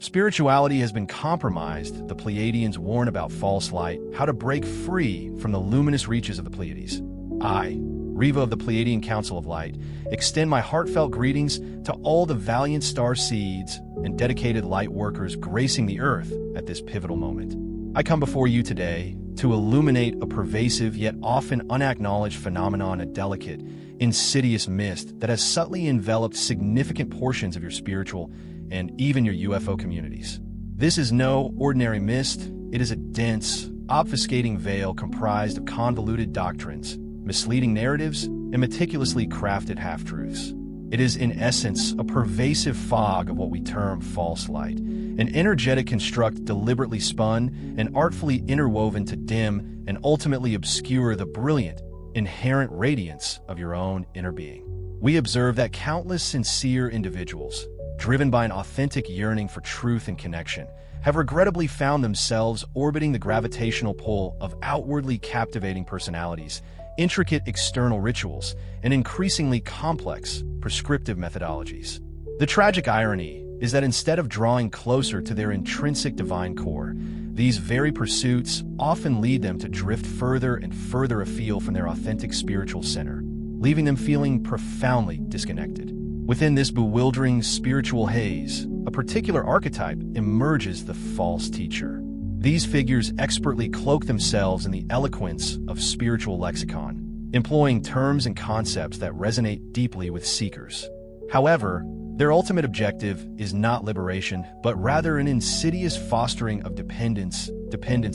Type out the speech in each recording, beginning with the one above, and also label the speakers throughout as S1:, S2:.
S1: Spirituality has been compromised. The Pleiadians warn about false light, how to break free from the luminous reaches of the Pleiades. I, Riva of the Pleiadian Council of Light, extend my heartfelt greetings to all the valiant star seeds and dedicated light workers gracing the Earth at this pivotal moment. I come before you today to illuminate a pervasive yet often unacknowledged phenomenon, a delicate, insidious mist that has subtly enveloped significant portions of your spiritual and even your UFO communities. This is no ordinary mist. It is a dense, obfuscating veil comprised of convoluted doctrines, misleading narratives, and meticulously crafted half-truths. It is, in essence, a pervasive fog of what we term false light, an energetic construct deliberately spun and artfully interwoven to dim and ultimately obscure the brilliant, inherent radiance of your own inner being. We observe that countless sincere individuals, driven by an authentic yearning for truth and connection, have regrettably found themselves orbiting the gravitational pull of outwardly captivating personalities, intricate external rituals, and increasingly complex, prescriptive methodologies. The tragic irony is that instead of drawing closer to their intrinsic divine core, these very pursuits often lead them to drift further and further afield from their authentic spiritual center, leaving them feeling profoundly disconnected. Within this bewildering spiritual haze, a particular archetype emerges: the false teacher. These figures expertly cloak themselves in the eloquence of spiritual lexicon, employing terms and concepts that resonate deeply with seekers. However, their ultimate objective is not liberation, but rather an insidious fostering of dependence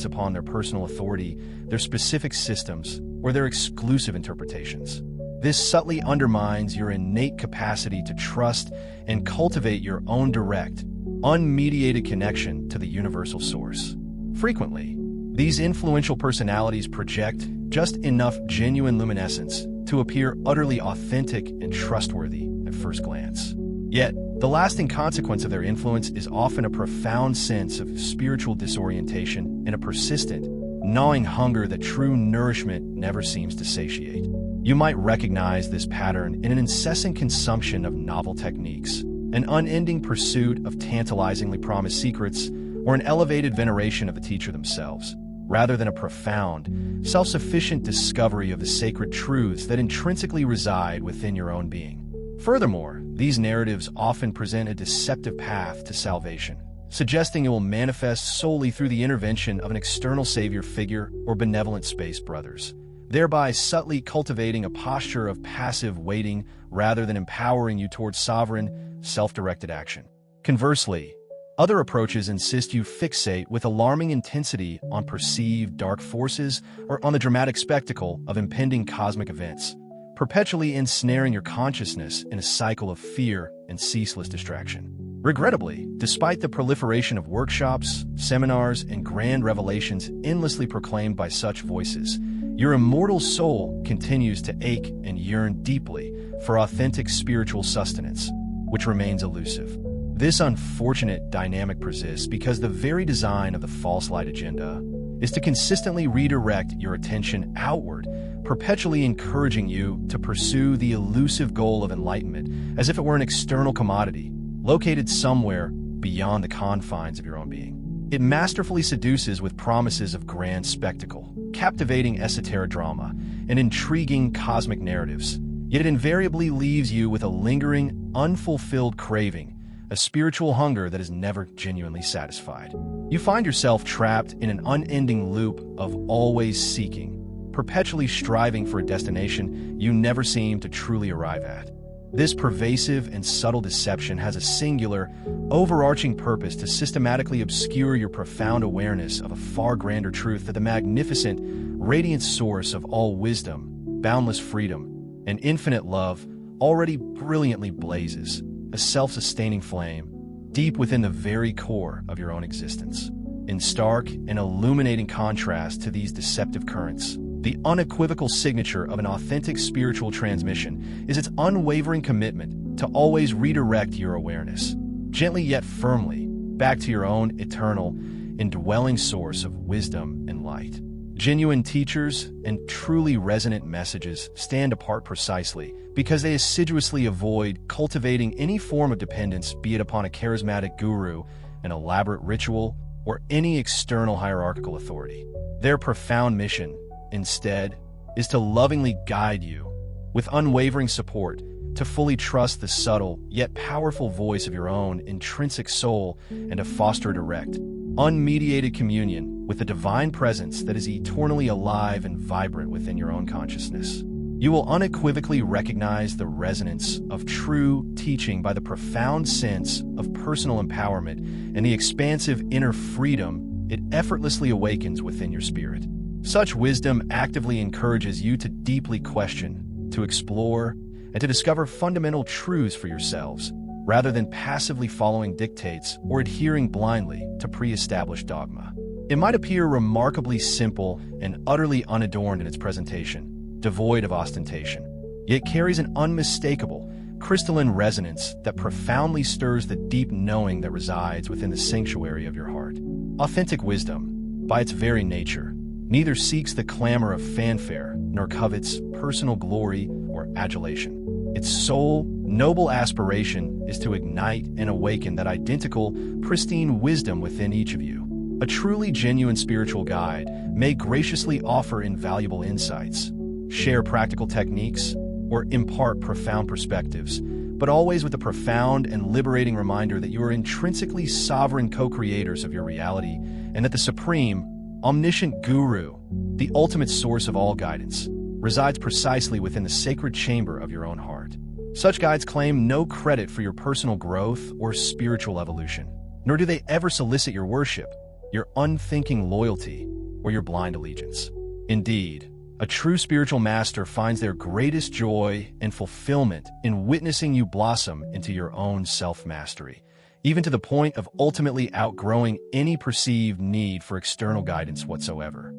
S1: upon their personal authority, their specific systems, or their exclusive interpretations. This subtly undermines your innate capacity to trust and cultivate your own direct, unmediated connection to the universal source. Frequently, these influential personalities project just enough genuine luminescence to appear utterly authentic and trustworthy at first glance. Yet, the lasting consequence of their influence is often a profound sense of spiritual disorientation and a persistent, gnawing hunger that true nourishment never seems to satiate. You might recognize this pattern in an incessant consumption of novel techniques, an unending pursuit of tantalizingly promised secrets, or an elevated veneration of the teacher themselves, rather than a profound, self-sufficient discovery of the sacred truths that intrinsically reside within your own being. Furthermore, these narratives often present a deceptive path to salvation, suggesting it will manifest solely through the intervention of an external savior figure or benevolent space brothers, thereby subtly cultivating a posture of passive waiting rather than empowering you towards sovereign, self-directed action. Conversely, other approaches insist you fixate with alarming intensity on perceived dark forces or on the dramatic spectacle of impending cosmic events, perpetually ensnaring your consciousness in a cycle of fear and ceaseless distraction. Regrettably, despite the proliferation of workshops, seminars, and grand revelations endlessly proclaimed by such voices, your immortal soul continues to ache and yearn deeply for authentic spiritual sustenance, which remains elusive. This unfortunate dynamic persists because the very design of the false light agenda is to consistently redirect your attention outward, perpetually encouraging you to pursue the elusive goal of enlightenment as if it were an external commodity, located somewhere beyond the confines of your own being. It masterfully seduces with promises of grand spectacle, captivating esoteric drama, and intriguing cosmic narratives, yet it invariably leaves you with a lingering, unfulfilled craving, a spiritual hunger that is never genuinely satisfied. You find yourself trapped in an unending loop of always seeking, perpetually striving for a destination you never seem to truly arrive at. This pervasive and subtle deception has a singular, overarching purpose to systematically obscure your profound awareness of a far grander truth: that the magnificent, radiant source of all wisdom, boundless freedom, and infinite love already brilliantly blazes, a self-sustaining flame, deep within the very core of your own existence. In stark and illuminating contrast to these deceptive currents, the unequivocal signature of an authentic spiritual transmission is its unwavering commitment to always redirect your awareness, gently yet firmly, back to your own eternal, indwelling source of wisdom and light. Genuine teachers and truly resonant messages stand apart precisely because they assiduously avoid cultivating any form of dependence, be it upon a charismatic guru, an elaborate ritual, or any external hierarchical authority. Their profound mission, instead, is to lovingly guide you, with unwavering support, to fully trust the subtle yet powerful voice of your own intrinsic soul and to foster direct, unmediated communion with the divine presence that is eternally alive and vibrant within your own consciousness. You will unequivocally recognize the resonance of true teaching by the profound sense of personal empowerment and the expansive inner freedom it effortlessly awakens within your spirit. Such wisdom actively encourages you to deeply question, to explore, and to discover fundamental truths for yourselves, rather than passively following dictates or adhering blindly to pre-established dogma. It might appear remarkably simple and utterly unadorned in its presentation, devoid of ostentation, yet carries an unmistakable, crystalline resonance that profoundly stirs the deep knowing that resides within the sanctuary of your heart. Authentic wisdom, by its very nature, neither seeks the clamor of fanfare nor covets personal glory or adulation. Its sole, noble aspiration is to ignite and awaken that identical, pristine wisdom within each of you. A truly genuine spiritual guide may graciously offer invaluable insights, share practical techniques, or impart profound perspectives, but always with the profound and liberating reminder that you are intrinsically sovereign co-creators of your reality and that the supreme, omniscient guru, the ultimate source of all guidance, resides precisely within the sacred chamber of your own heart. Such guides claim no credit for your personal growth or spiritual evolution, nor do they ever solicit your worship, your unthinking loyalty, or your blind allegiance. Indeed, a true spiritual master finds their greatest joy and fulfillment in witnessing you blossom into your own self-mastery, even to the point of ultimately outgrowing any perceived need for external guidance whatsoever.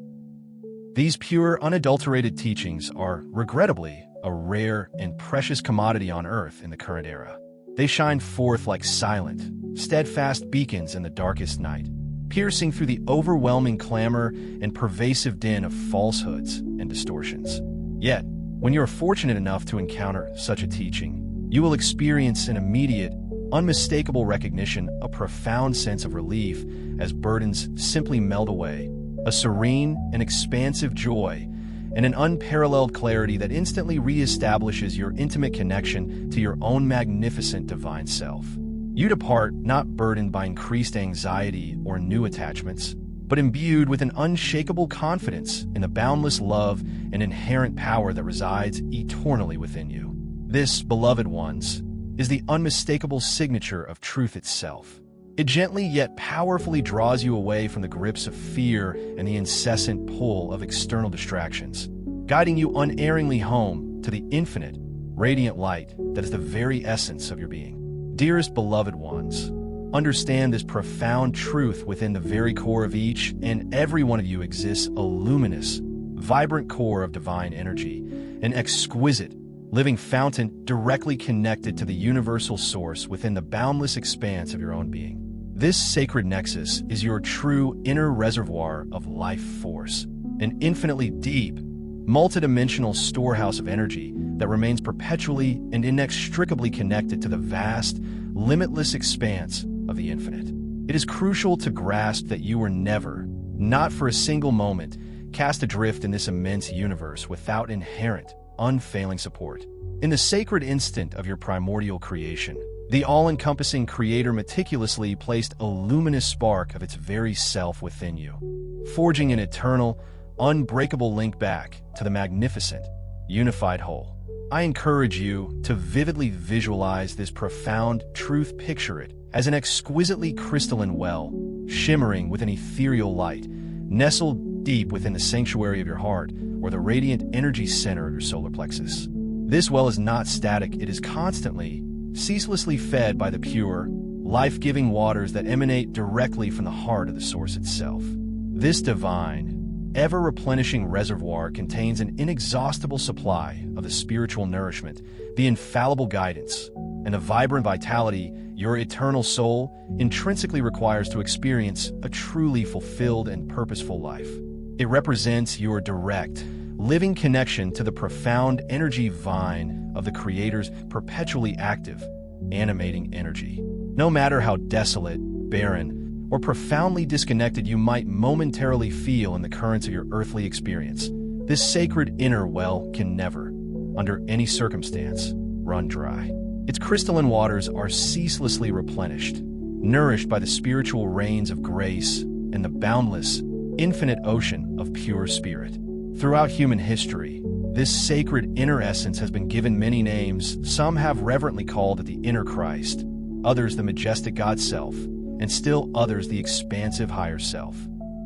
S1: These pure, unadulterated teachings are, regrettably, a rare and precious commodity on Earth in the current era. They shine forth like silent, steadfast beacons in the darkest night, piercing through the overwhelming clamor and pervasive din of falsehoods and distortions. Yet, when you are fortunate enough to encounter such a teaching, you will experience an immediate, unmistakable recognition, a profound sense of relief as burdens simply melt away, a serene and expansive joy, and an unparalleled clarity that instantly reestablishes your intimate connection to your own magnificent divine self. You depart not burdened by increased anxiety or new attachments, but imbued with an unshakable confidence in the boundless love and inherent power that resides eternally within you. This, beloved ones, is the unmistakable signature of truth itself. It gently yet powerfully draws you away from the grips of fear and the incessant pull of external distractions, guiding you unerringly home to the infinite, radiant light that is the very essence of your being. Dearest beloved ones, understand this profound truth within the very core of each and every one of you exists a luminous, vibrant core of divine energy, an exquisite, living fountain directly connected to the universal source within the boundless expanse of your own being. This sacred nexus is your true inner reservoir of life force, an infinitely deep, multidimensional storehouse of energy that remains perpetually and inextricably connected to the vast, limitless expanse of the infinite. It is crucial to grasp that you were never, not for a single moment, cast adrift in this immense universe without inherent, unfailing support. In the sacred instant of your primordial creation, the all-encompassing Creator meticulously placed a luminous spark of its very self within you, forging an eternal, unbreakable link back to the magnificent, unified whole. I encourage you to vividly visualize this profound truth. Picture it as an exquisitely crystalline well, shimmering with an ethereal light, nestled deep within the sanctuary of your heart or the radiant energy center of your solar plexus. This well is not static. It is constantly, ceaselessly fed by the pure, life-giving waters that emanate directly from the heart of the source itself. This divine, ever-replenishing reservoir contains an inexhaustible supply of the spiritual nourishment, the infallible guidance, and the vibrant vitality your eternal soul intrinsically requires to experience a truly fulfilled and purposeful life. It represents your direct, living connection to the profound energy vine of the Creator's perpetually active, animating energy. No matter how desolate, barren, or profoundly disconnected you might momentarily feel in the currents of your earthly experience, this sacred inner well can never, under any circumstance, run dry. Its crystalline waters are ceaselessly replenished, nourished by the spiritual rains of grace and the boundless, infinite ocean of pure spirit. Throughout human history, this sacred inner essence has been given many names. Some have reverently called it the inner Christ, others the majestic God Self, and still others the expansive higher self.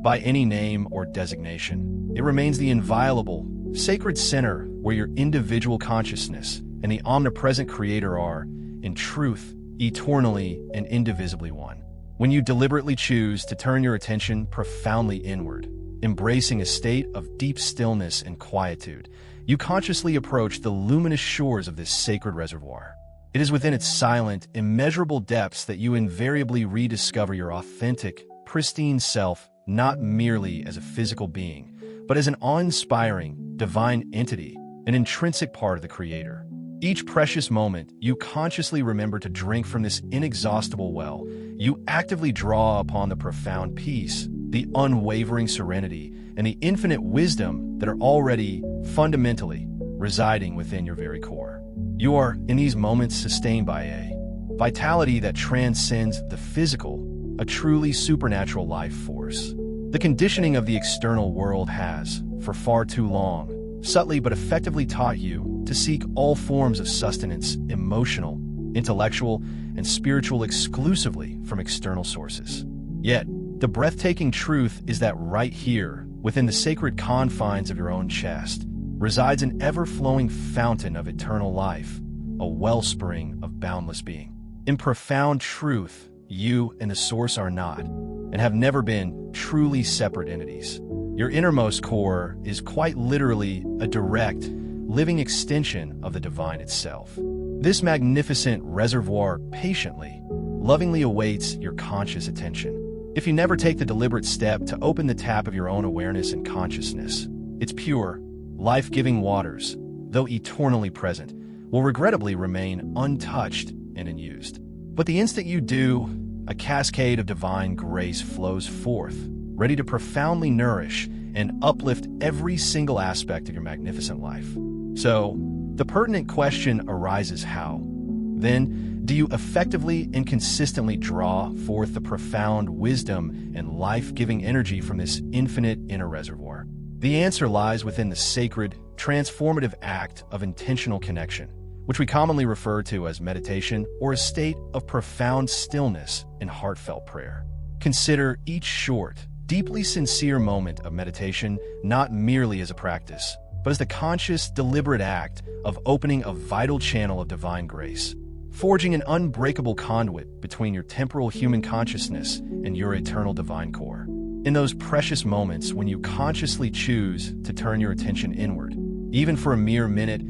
S1: By any name or designation, it remains the inviolable, sacred center where your individual consciousness and the omnipresent Creator are, in truth, eternally and indivisibly one. When you deliberately choose to turn your attention profoundly inward, embracing a state of deep stillness and quietude, you consciously approach the luminous shores of this sacred reservoir. It is within its silent, immeasurable depths that you invariably rediscover your authentic, pristine self, not merely as a physical being, but as an awe-inspiring, divine entity, an intrinsic part of the Creator. Each precious moment, you consciously remember to drink from this inexhaustible well. You actively draw upon the profound peace, the unwavering serenity, and the infinite wisdom that are already, fundamentally, residing within your very core. You are, in these moments, sustained by a vitality that transcends the physical, a truly supernatural life force. The conditioning of the external world has, for far too long, subtly but effectively taught you to seek all forms of sustenance, emotional, intellectual, and spiritual exclusively from external sources. Yet, the breathtaking truth is that right here, within the sacred confines of your own chest, resides an ever-flowing fountain of eternal life, a wellspring of boundless being. In profound truth, you and the Source are not, and have never been, truly separate entities. Your innermost core is quite literally a direct, living extension of the divine itself. This magnificent reservoir patiently, lovingly awaits your conscious attention. If you never take the deliberate step to open the tap of your own awareness and consciousness, its pure, life-giving waters, though eternally present, will regrettably remain untouched and unused. But the instant you do, a cascade of divine grace flows forth, ready to profoundly nourish and uplift every single aspect of your magnificent life. So, the pertinent question arises: how? Then, do you effectively and consistently draw forth the profound wisdom and life-giving energy from this infinite inner reservoir? The answer lies within the sacred, transformative act of intentional connection, which we commonly refer to as meditation or a state of profound stillness and heartfelt prayer. Consider each short, deeply sincere moment of meditation not merely as a practice, but as the conscious, deliberate act of opening a vital channel of divine grace, forging an unbreakable conduit between your temporal human consciousness and your eternal divine core. In those precious moments when you consciously choose to turn your attention inward, even for a mere minute,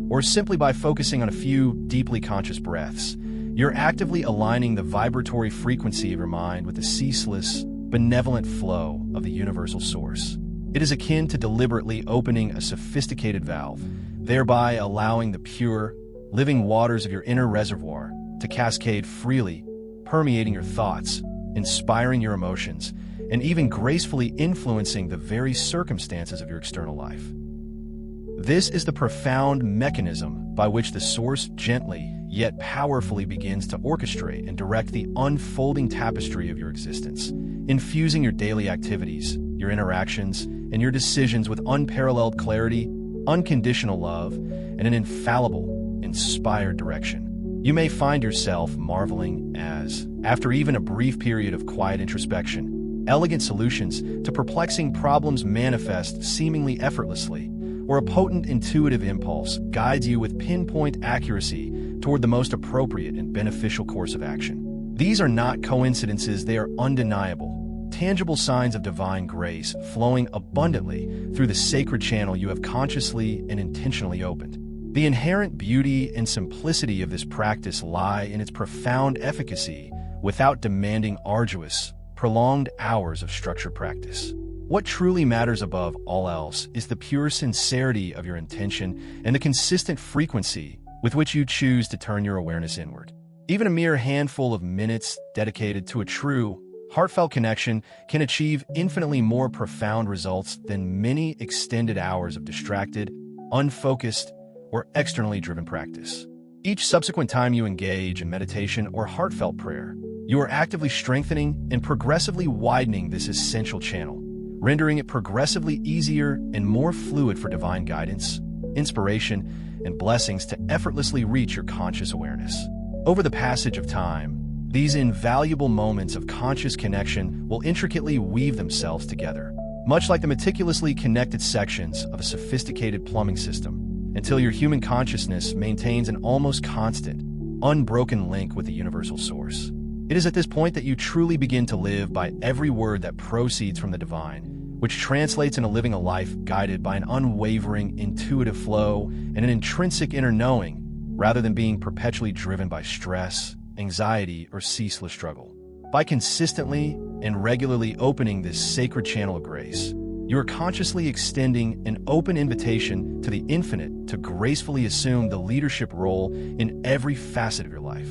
S1: or simply by focusing on a few deeply conscious breaths, you're actively aligning the vibratory frequency of your mind with the ceaseless, benevolent flow of the universal source. It is akin to deliberately opening a sophisticated valve, thereby allowing the pure, living waters of your inner reservoir to cascade freely, permeating your thoughts, inspiring your emotions, and even gracefully influencing the very circumstances of your external life. This is the profound mechanism by which the Source gently, yet powerfully begins to orchestrate and direct the unfolding tapestry of your existence, infusing your daily activities, your interactions, and your decisions with unparalleled clarity, unconditional love, and an infallible, inspired direction. You may find yourself marveling as, after even a brief period of quiet introspection, elegant solutions to perplexing problems manifest seemingly effortlessly, or a potent intuitive impulse guides you with pinpoint accuracy toward the most appropriate and beneficial course of action. These are not coincidences, they are undeniable, tangible signs of divine grace flowing abundantly through the sacred channel you have consciously and intentionally opened. The inherent beauty and simplicity of this practice lie in its profound efficacy without demanding arduous, prolonged hours of structured practice. What truly matters above all else is the pure sincerity of your intention and the consistent frequency with which you choose to turn your awareness inward. Even a mere handful of minutes dedicated to a true, Heartfelt connection can achieve infinitely more profound results than many extended hours of distracted, unfocused, or externally driven practice. Each subsequent time you engage in meditation or heartfelt prayer, you are actively strengthening and progressively widening this essential channel, rendering it progressively easier and more fluid for divine guidance, inspiration, and blessings to effortlessly reach your conscious awareness. Over the passage of time, these invaluable moments of conscious connection will intricately weave themselves together, much like the meticulously connected sections of a sophisticated plumbing system, until your human consciousness maintains an almost constant, unbroken link with the universal source. It is at this point that you truly begin to live by every word that proceeds from the divine, which translates into living a life guided by an unwavering, intuitive flow and an intrinsic inner knowing, rather than being perpetually driven by stress, anxiety, or ceaseless struggle. By consistently and regularly opening this sacred channel of grace, you are consciously extending an open invitation to the infinite to gracefully assume the leadership role in every facet of your life.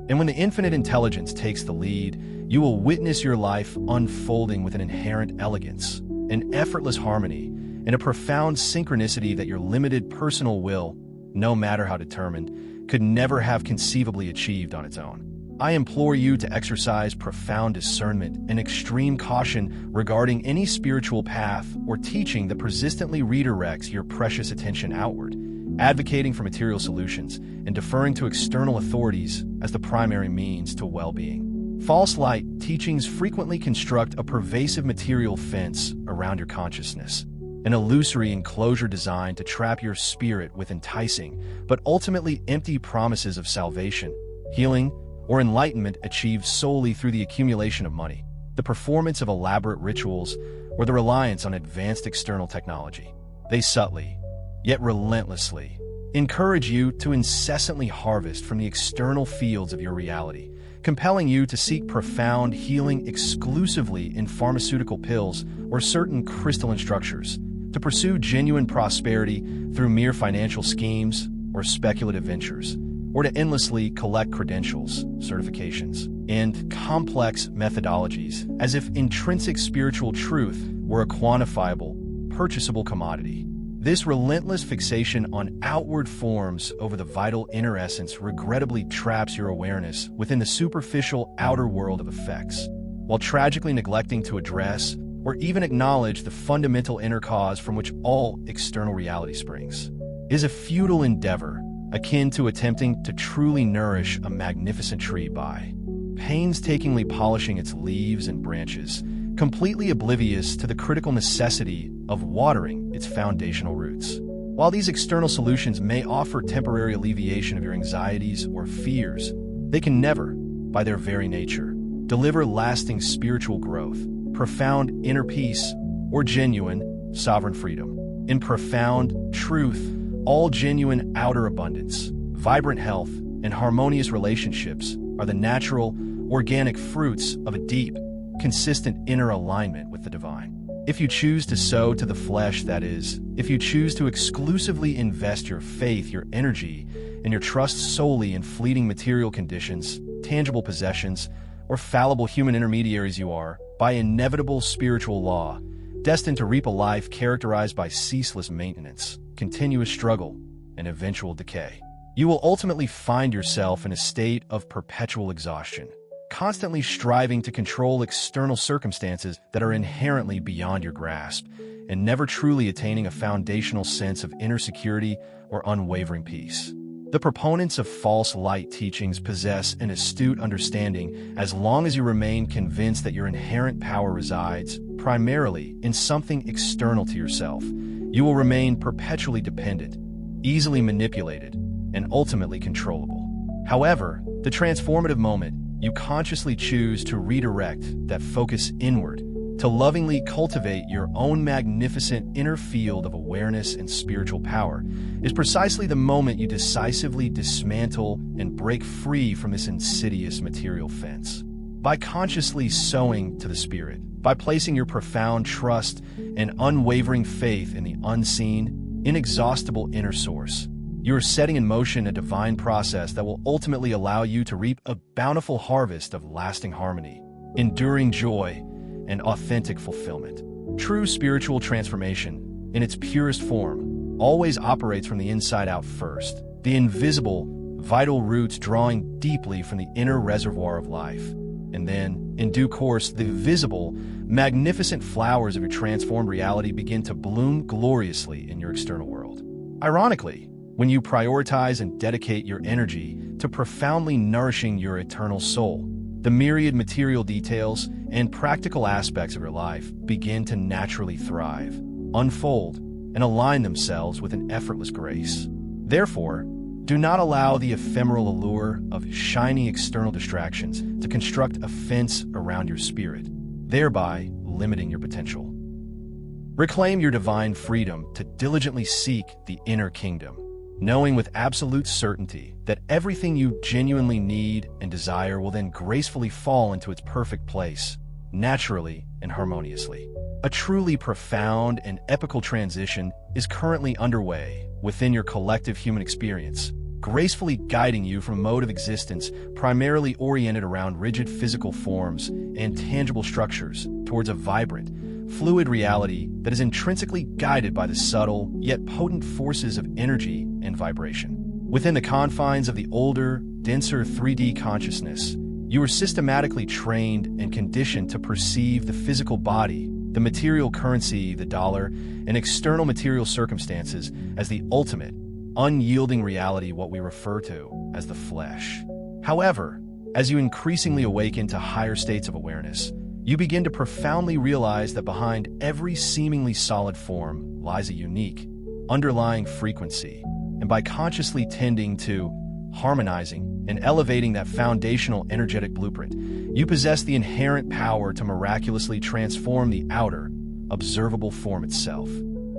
S1: And when the infinite intelligence takes the lead, you will witness your life unfolding with an inherent elegance, an effortless harmony, and a profound synchronicity that your limited personal will, no matter how determined, could never have conceivably achieved on its own. I implore you to exercise profound discernment and extreme caution regarding any spiritual path or teaching that persistently redirects your precious attention outward, advocating for material solutions and deferring to external authorities as the primary means to well-being. False light teachings frequently construct a pervasive material fence around your consciousness, an illusory enclosure designed to trap your spirit with enticing, but ultimately empty promises of salvation, healing, or enlightenment achieved solely through the accumulation of money, the performance of elaborate rituals, or the reliance on advanced external technology. They subtly, yet relentlessly, encourage you to incessantly harvest from the external fields of your reality, compelling you to seek profound healing exclusively in pharmaceutical pills or certain crystalline structures, to pursue genuine prosperity through mere financial schemes or speculative ventures, or to endlessly collect credentials, certifications, and complex methodologies as if intrinsic spiritual truth were a quantifiable, purchasable commodity. This relentless fixation on outward forms over the vital inner essence regrettably traps your awareness within the superficial outer world of effects, while tragically neglecting to address or even acknowledge the fundamental inner cause from which all external reality springs. It is a futile endeavor, akin to attempting to truly nourish a magnificent tree by painstakingly polishing its leaves and branches, completely oblivious to the critical necessity of watering its foundational roots. While these external solutions may offer temporary alleviation of your anxieties or fears, they can never, by their very nature, deliver lasting spiritual growth, profound inner peace, or genuine, sovereign freedom. In profound truth, all genuine outer abundance, vibrant health, and harmonious relationships are the natural, organic fruits of a deep, consistent inner alignment with the divine. If you choose to sow to the flesh, that is, if you choose to exclusively invest your faith, your energy, and your trust solely in fleeting material conditions, tangible possessions, or fallible human intermediaries, you are, by inevitable spiritual law, destined to reap a life characterized by ceaseless maintenance, continuous struggle, and eventual decay. You will ultimately find yourself in a state of perpetual exhaustion, constantly striving to control external circumstances that are inherently beyond your grasp, and never truly attaining a foundational sense of inner security or unwavering peace. The proponents of false light teachings possess an astute understanding. As long as you remain convinced that your inherent power resides primarily in something external to yourself, you will remain perpetually dependent, easily manipulated, and ultimately controllable. However, the transformative moment you consciously choose to redirect that focus inward, to lovingly cultivate your own magnificent inner field of awareness and spiritual power, is precisely the moment you decisively dismantle and break free from this insidious material fence. By consciously sowing to the spirit, by placing your profound trust and unwavering faith in the unseen, inexhaustible inner source, you are setting in motion a divine process that will ultimately allow you to reap a bountiful harvest of lasting harmony, enduring joy, and authentic fulfillment. True spiritual transformation, in its purest form, always operates from the inside out first, the invisible, vital roots drawing deeply from the inner reservoir of life. And then, in due course, the visible, magnificent flowers of your transformed reality begin to bloom gloriously in your external world. Ironically, when you prioritize and dedicate your energy to profoundly nourishing your eternal soul, the myriad material details and practical aspects of your life begin to naturally thrive, unfold, and align themselves with an effortless grace. Therefore, do not allow the ephemeral allure of shiny external distractions to construct a fence around your spirit, thereby limiting your potential. Reclaim your divine freedom to diligently seek the inner kingdom, knowing with absolute certainty that everything you genuinely need and desire will then gracefully fall into its perfect place, naturally and harmoniously. A truly profound and epical transition is currently underway within your collective human experience, gracefully guiding you from a mode of existence primarily oriented around rigid physical forms and tangible structures towards a vibrant, fluid reality that is intrinsically guided by the subtle yet potent forces of energy and vibration. Within the confines of the older, denser 3D consciousness, you are systematically trained and conditioned to perceive the physical body, the material currency, the dollar, and external material circumstances as the ultimate, unyielding reality, what we refer to as the flesh. However, as you increasingly awaken to higher states of awareness, you begin to profoundly realize that behind every seemingly solid form lies a unique, underlying frequency, and by consciously tending to, harmonizing, and elevating that foundational energetic blueprint, you possess the inherent power to miraculously transform the outer, observable form itself.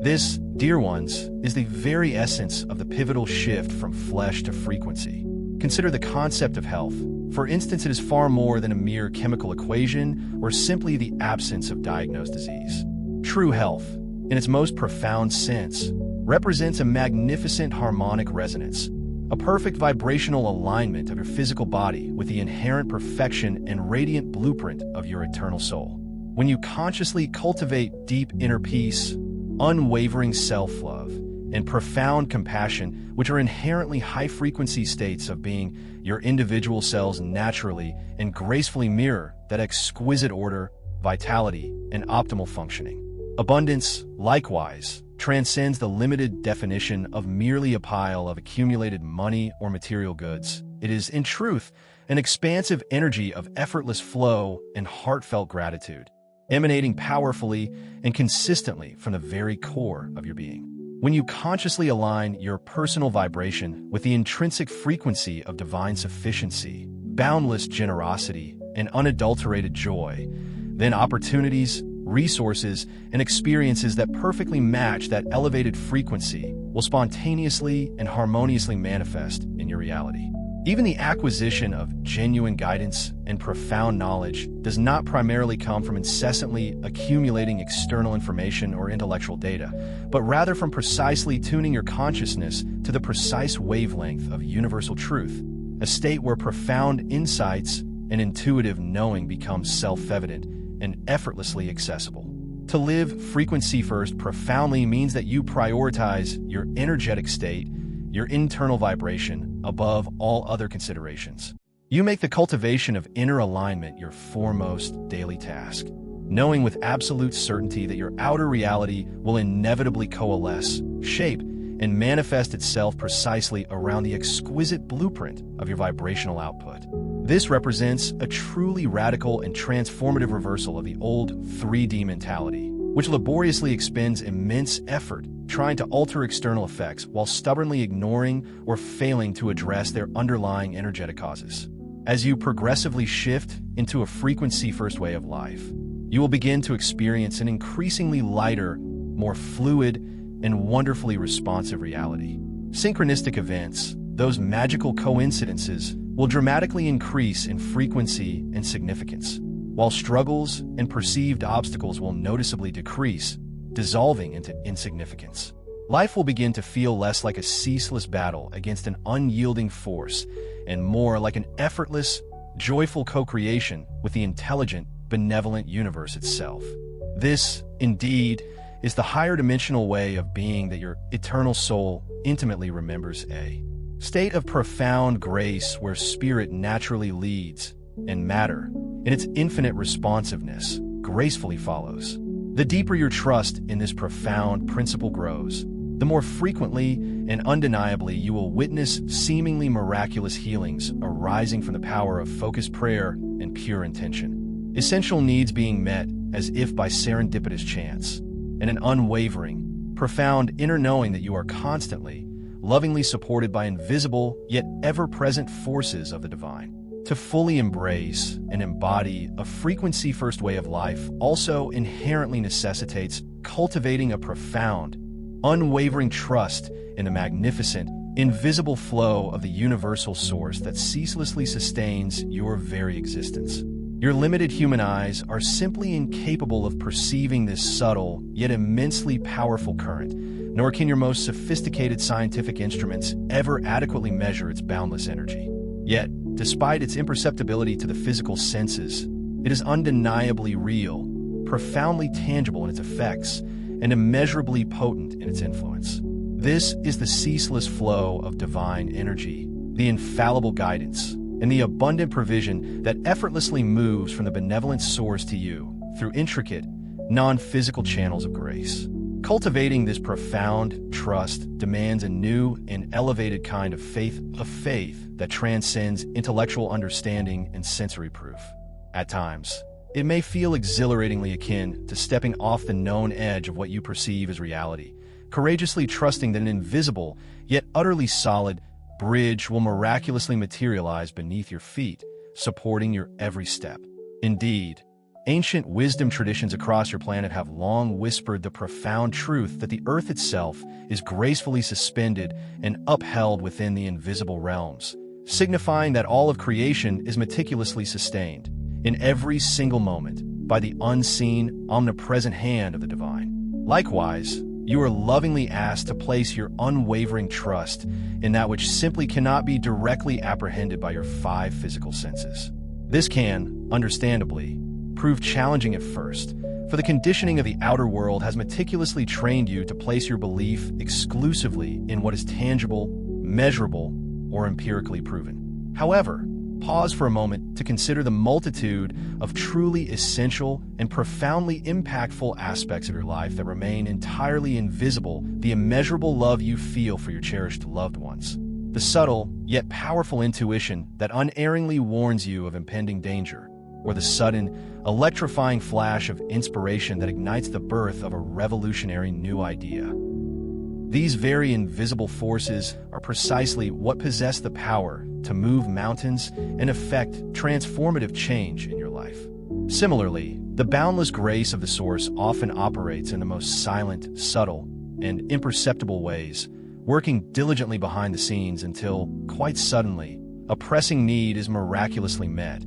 S1: This, dear ones, is the very essence of the pivotal shift from flesh to frequency. Consider the concept of health. For instance, it is far more than a mere chemical equation or simply the absence of diagnosed disease. True health, in its most profound sense, represents a magnificent harmonic resonance, a perfect vibrational alignment of your physical body with the inherent perfection and radiant blueprint of your eternal soul. When you consciously cultivate deep inner peace, unwavering self-love, and profound compassion, which are inherently high-frequency states of being, your individual cells naturally and gracefully mirror that exquisite order, vitality, and optimal functioning. Abundance, likewise, transcends the limited definition of merely a pile of accumulated money or material goods. It is, in truth, an expansive energy of effortless flow and heartfelt gratitude, emanating powerfully and consistently from the very core of your being. When you consciously align your personal vibration with the intrinsic frequency of divine sufficiency, boundless generosity, and unadulterated joy, then opportunities, resources, and experiences that perfectly match that elevated frequency will spontaneously and harmoniously manifest in your reality. Even the acquisition of genuine guidance and profound knowledge does not primarily come from incessantly accumulating external information or intellectual data, but rather from precisely tuning your consciousness to the precise wavelength of universal truth, a state where profound insights and intuitive knowing become self-evident and effortlessly accessible. To live frequency-first profoundly means that you prioritize your energetic state, your internal vibration, above all other considerations. You make the cultivation of inner alignment your foremost daily task, knowing with absolute certainty that your outer reality will inevitably coalesce, shape, and manifest itself precisely around the exquisite blueprint of your vibrational output. This represents a truly radical and transformative reversal of the old 3D mentality, which laboriously expends immense effort trying to alter external effects while stubbornly ignoring or failing to address their underlying energetic causes. As you progressively shift into a frequency-first way of life, you will begin to experience an increasingly lighter, more fluid, and wonderfully responsive reality. Synchronistic events, those magical coincidences, will dramatically increase in frequency and significance, while struggles and perceived obstacles will noticeably decrease, dissolving into insignificance. Life will begin to feel less like a ceaseless battle against an unyielding force and more like an effortless, joyful co-creation with the intelligent, benevolent universe itself. This, indeed, is the higher dimensional way of being that your eternal soul intimately remembers, a state of profound grace where spirit naturally leads, and matter, in its infinite responsiveness, gracefully follows. The deeper your trust in this profound principle grows, the more frequently and undeniably you will witness seemingly miraculous healings arising from the power of focused prayer and pure intention. Essential needs being met as if by serendipitous chance, and an unwavering, profound inner knowing that you are constantly, lovingly supported by invisible yet ever-present forces of the divine. To fully embrace and embody a frequency-first way of life also inherently necessitates cultivating a profound, unwavering trust in the magnificent, invisible flow of the universal source that ceaselessly sustains your very existence. Your limited human eyes are simply incapable of perceiving this subtle yet immensely powerful current, nor can your most sophisticated scientific instruments ever adequately measure its boundless energy. Yet, despite its imperceptibility to the physical senses, it is undeniably real, profoundly tangible in its effects, and immeasurably potent in its influence. This is the ceaseless flow of divine energy, the infallible guidance, and the abundant provision that effortlessly moves from the benevolent source to you through intricate, non-physical channels of grace. Cultivating this profound trust demands a new and elevated kind of faith that transcends intellectual understanding and sensory proof. At times, it may feel exhilaratingly akin to stepping off the known edge of what you perceive as reality, courageously trusting that an invisible, yet utterly solid, bridge will miraculously materialize beneath your feet, supporting your every step. Indeed, ancient wisdom traditions across your planet have long whispered the profound truth that the Earth itself is gracefully suspended and upheld within the invisible realms, signifying that all of creation is meticulously sustained, in every single moment, by the unseen, omnipresent hand of the divine. Likewise, you are lovingly asked to place your unwavering trust in that which simply cannot be directly apprehended by your five physical senses. This can, understandably, prove challenging at first, for the conditioning of the outer world has meticulously trained you to place your belief exclusively in what is tangible, measurable, or empirically proven. However, pause for a moment to consider the multitude of truly essential and profoundly impactful aspects of your life that remain entirely invisible, the immeasurable love you feel for your cherished loved ones, the subtle yet powerful intuition that unerringly warns you of impending danger, or the sudden, electrifying flash of inspiration that ignites the birth of a revolutionary new idea. These very invisible forces are precisely what possess the power to move mountains and effect transformative change in your life. Similarly, the boundless grace of the Source often operates in the most silent, subtle, and imperceptible ways, working diligently behind the scenes until, quite suddenly, a pressing need is miraculously met,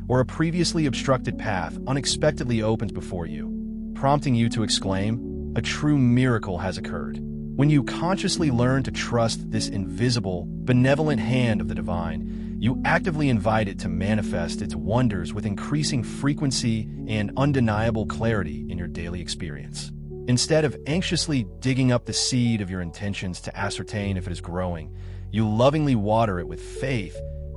S1: or a previously obstructed path unexpectedly opens before you, prompting you to exclaim, "A true miracle has occurred." When you consciously learn to trust this invisible, benevolent hand of the divine, you actively invite it to manifest its wonders with increasing frequency and undeniable clarity in your daily experience. Instead of anxiously digging up the seed of your intentions to ascertain if it is growing, you lovingly water it with faith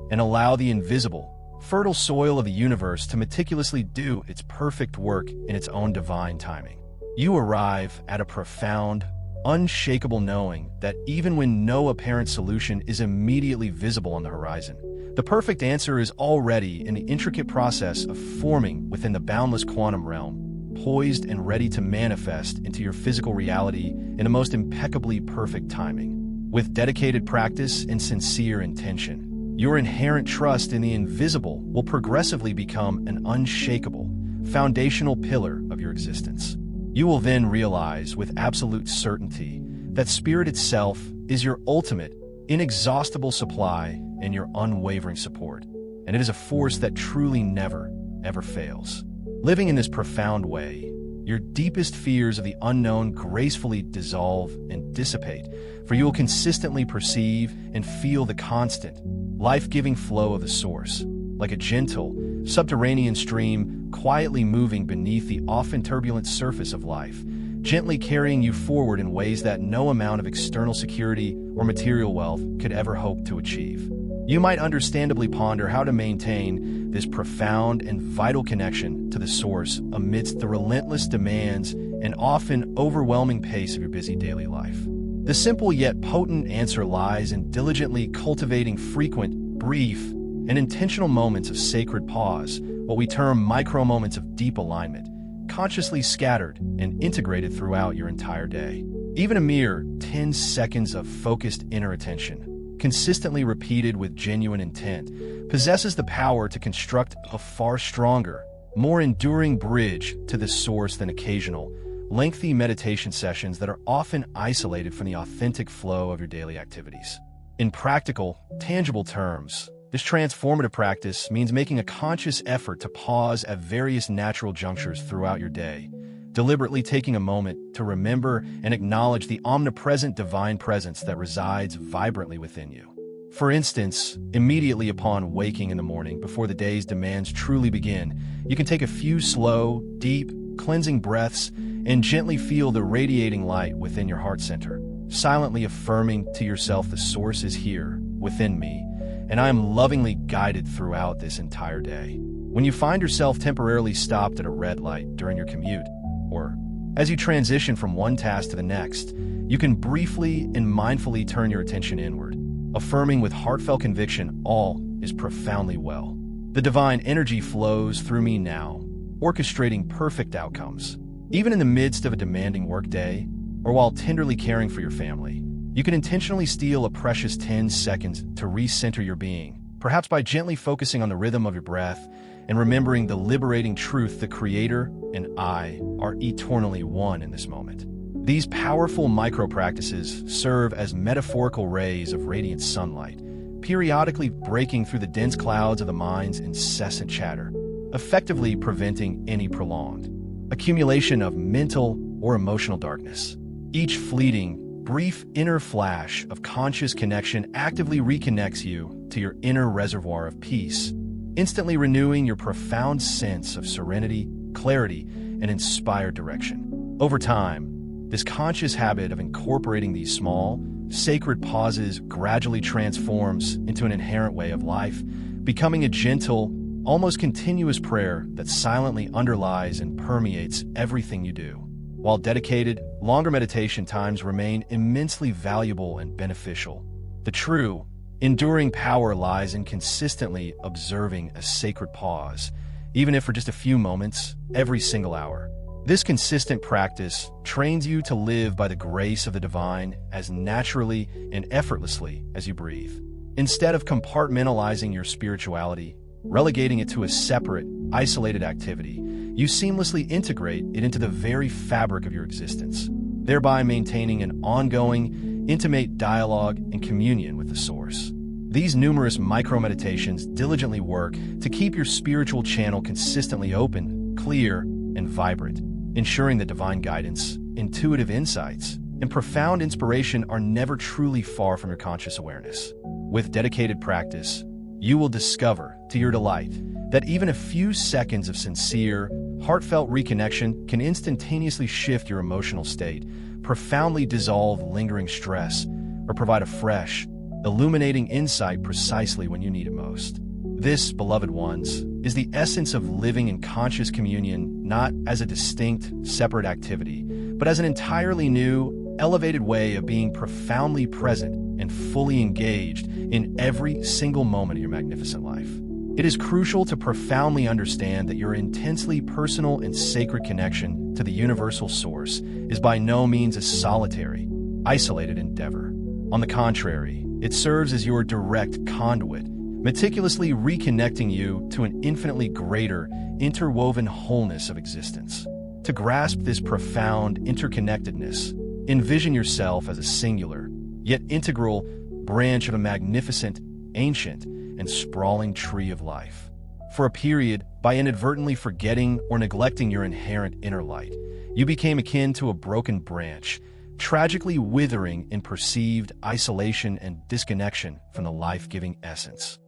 S1: and allow the invisible, fertile soil of the universe to meticulously do its perfect work in its own divine timing. You arrive at a profound, unshakable knowing that even when no apparent solution is immediately visible on the horizon, the perfect answer is already in the intricate process of forming within the boundless quantum realm, poised and ready to manifest into your physical reality in the most impeccably perfect timing. With dedicated practice and sincere intention, your inherent trust in the invisible will progressively become an unshakable, foundational pillar of your existence. You will then realize with absolute certainty that Spirit itself is your ultimate, inexhaustible supply and your unwavering support, and it is a force that truly never, ever fails. Living in this profound way, your deepest fears of the unknown gracefully dissolve and dissipate, for you will consistently perceive and feel the constant, life-giving flow of the Source, like a gentle, subterranean stream quietly moving beneath the often turbulent surface of life, gently carrying you forward in ways that no amount of external security or material wealth could ever hope to achieve. You might understandably ponder how to maintain this profound and vital connection to the source amidst the relentless demands and often overwhelming pace of your busy daily life. The simple yet potent answer lies in diligently cultivating frequent, brief, and intentional moments of sacred pause, what we term micro-moments of deep alignment, consciously scattered and integrated throughout your entire day. Even a mere 10 seconds of focused inner attention, consistently repeated with genuine intent, possesses the power to construct a far stronger, more enduring bridge to the source than occasional, lengthy meditation sessions that are often isolated from the authentic flow of your daily activities. In practical, tangible terms, this transformative practice means making a conscious effort to pause at various natural junctures throughout your day, deliberately taking a moment to remember and acknowledge the omnipresent divine presence that resides vibrantly within you. For instance, immediately upon waking in the morning, before the day's demands truly begin, you can take a few slow, deep, cleansing breaths and gently feel the radiating light within your heart center, silently affirming to yourself, the source is here, within me, and I am lovingly guided throughout this entire day. When you find yourself temporarily stopped at a red light during your commute, or as you transition from one task to the next, you can briefly and mindfully turn your attention inward, affirming with heartfelt conviction, all is profoundly well. The divine energy flows through me now, orchestrating perfect outcomes. Even in the midst of a demanding workday, or while tenderly caring for your family, you can intentionally steal a precious 10 seconds to recenter your being, perhaps by gently focusing on the rhythm of your breath and remembering the liberating truth the Creator and I are eternally one in this moment. These powerful micro-practices serve as metaphorical rays of radiant sunlight, periodically breaking through the dense clouds of the mind's incessant chatter, effectively preventing any prolonged accumulation of mental or emotional darkness. Each fleeting, brief inner flash of conscious connection actively reconnects you to your inner reservoir of peace, instantly renewing your profound sense of serenity, clarity, and inspired direction. Over time, this conscious habit of incorporating these small, sacred pauses gradually transforms into an inherent way of life, becoming a gentle, almost continuous prayer that silently underlies and permeates everything you do. While dedicated, longer meditation times remain immensely valuable and beneficial, the true, enduring power lies in consistently observing a sacred pause, even if for just a few moments, every single hour. This consistent practice trains you to live by the grace of the divine as naturally and effortlessly as you breathe. Instead of compartmentalizing your spirituality, relegating it to a separate, isolated activity, you seamlessly integrate it into the very fabric of your existence, thereby maintaining an ongoing, intimate dialogue and communion with the Source. These numerous micro-meditations diligently work to keep your spiritual channel consistently open, clear, and vibrant, ensuring that divine guidance, intuitive insights, and profound inspiration are never truly far from your conscious awareness. With dedicated practice, you will discover, to your delight, that even a few seconds of sincere, heartfelt reconnection can instantaneously shift your emotional state, profoundly dissolve lingering stress, or provide a fresh, illuminating insight precisely when you need it most. This, beloved ones, is the essence of living in conscious communion, not as a distinct, separate activity, but as an entirely new, elevated way of being profoundly present and fully engaged in every single moment of your magnificent life. It is crucial to profoundly understand that your intensely personal and sacred connection to the universal source is by no means a solitary, isolated endeavor. On the contrary, it serves as your direct conduit, meticulously reconnecting you to an infinitely greater, interwoven wholeness of existence. To grasp this profound interconnectedness, envision yourself as a singular, yet integral, branch of a magnificent, ancient, and sprawling tree of life. For a period, by inadvertently forgetting or neglecting your inherent inner light, you became akin to a broken branch, tragically withering in perceived isolation and disconnection from the life-giving essence.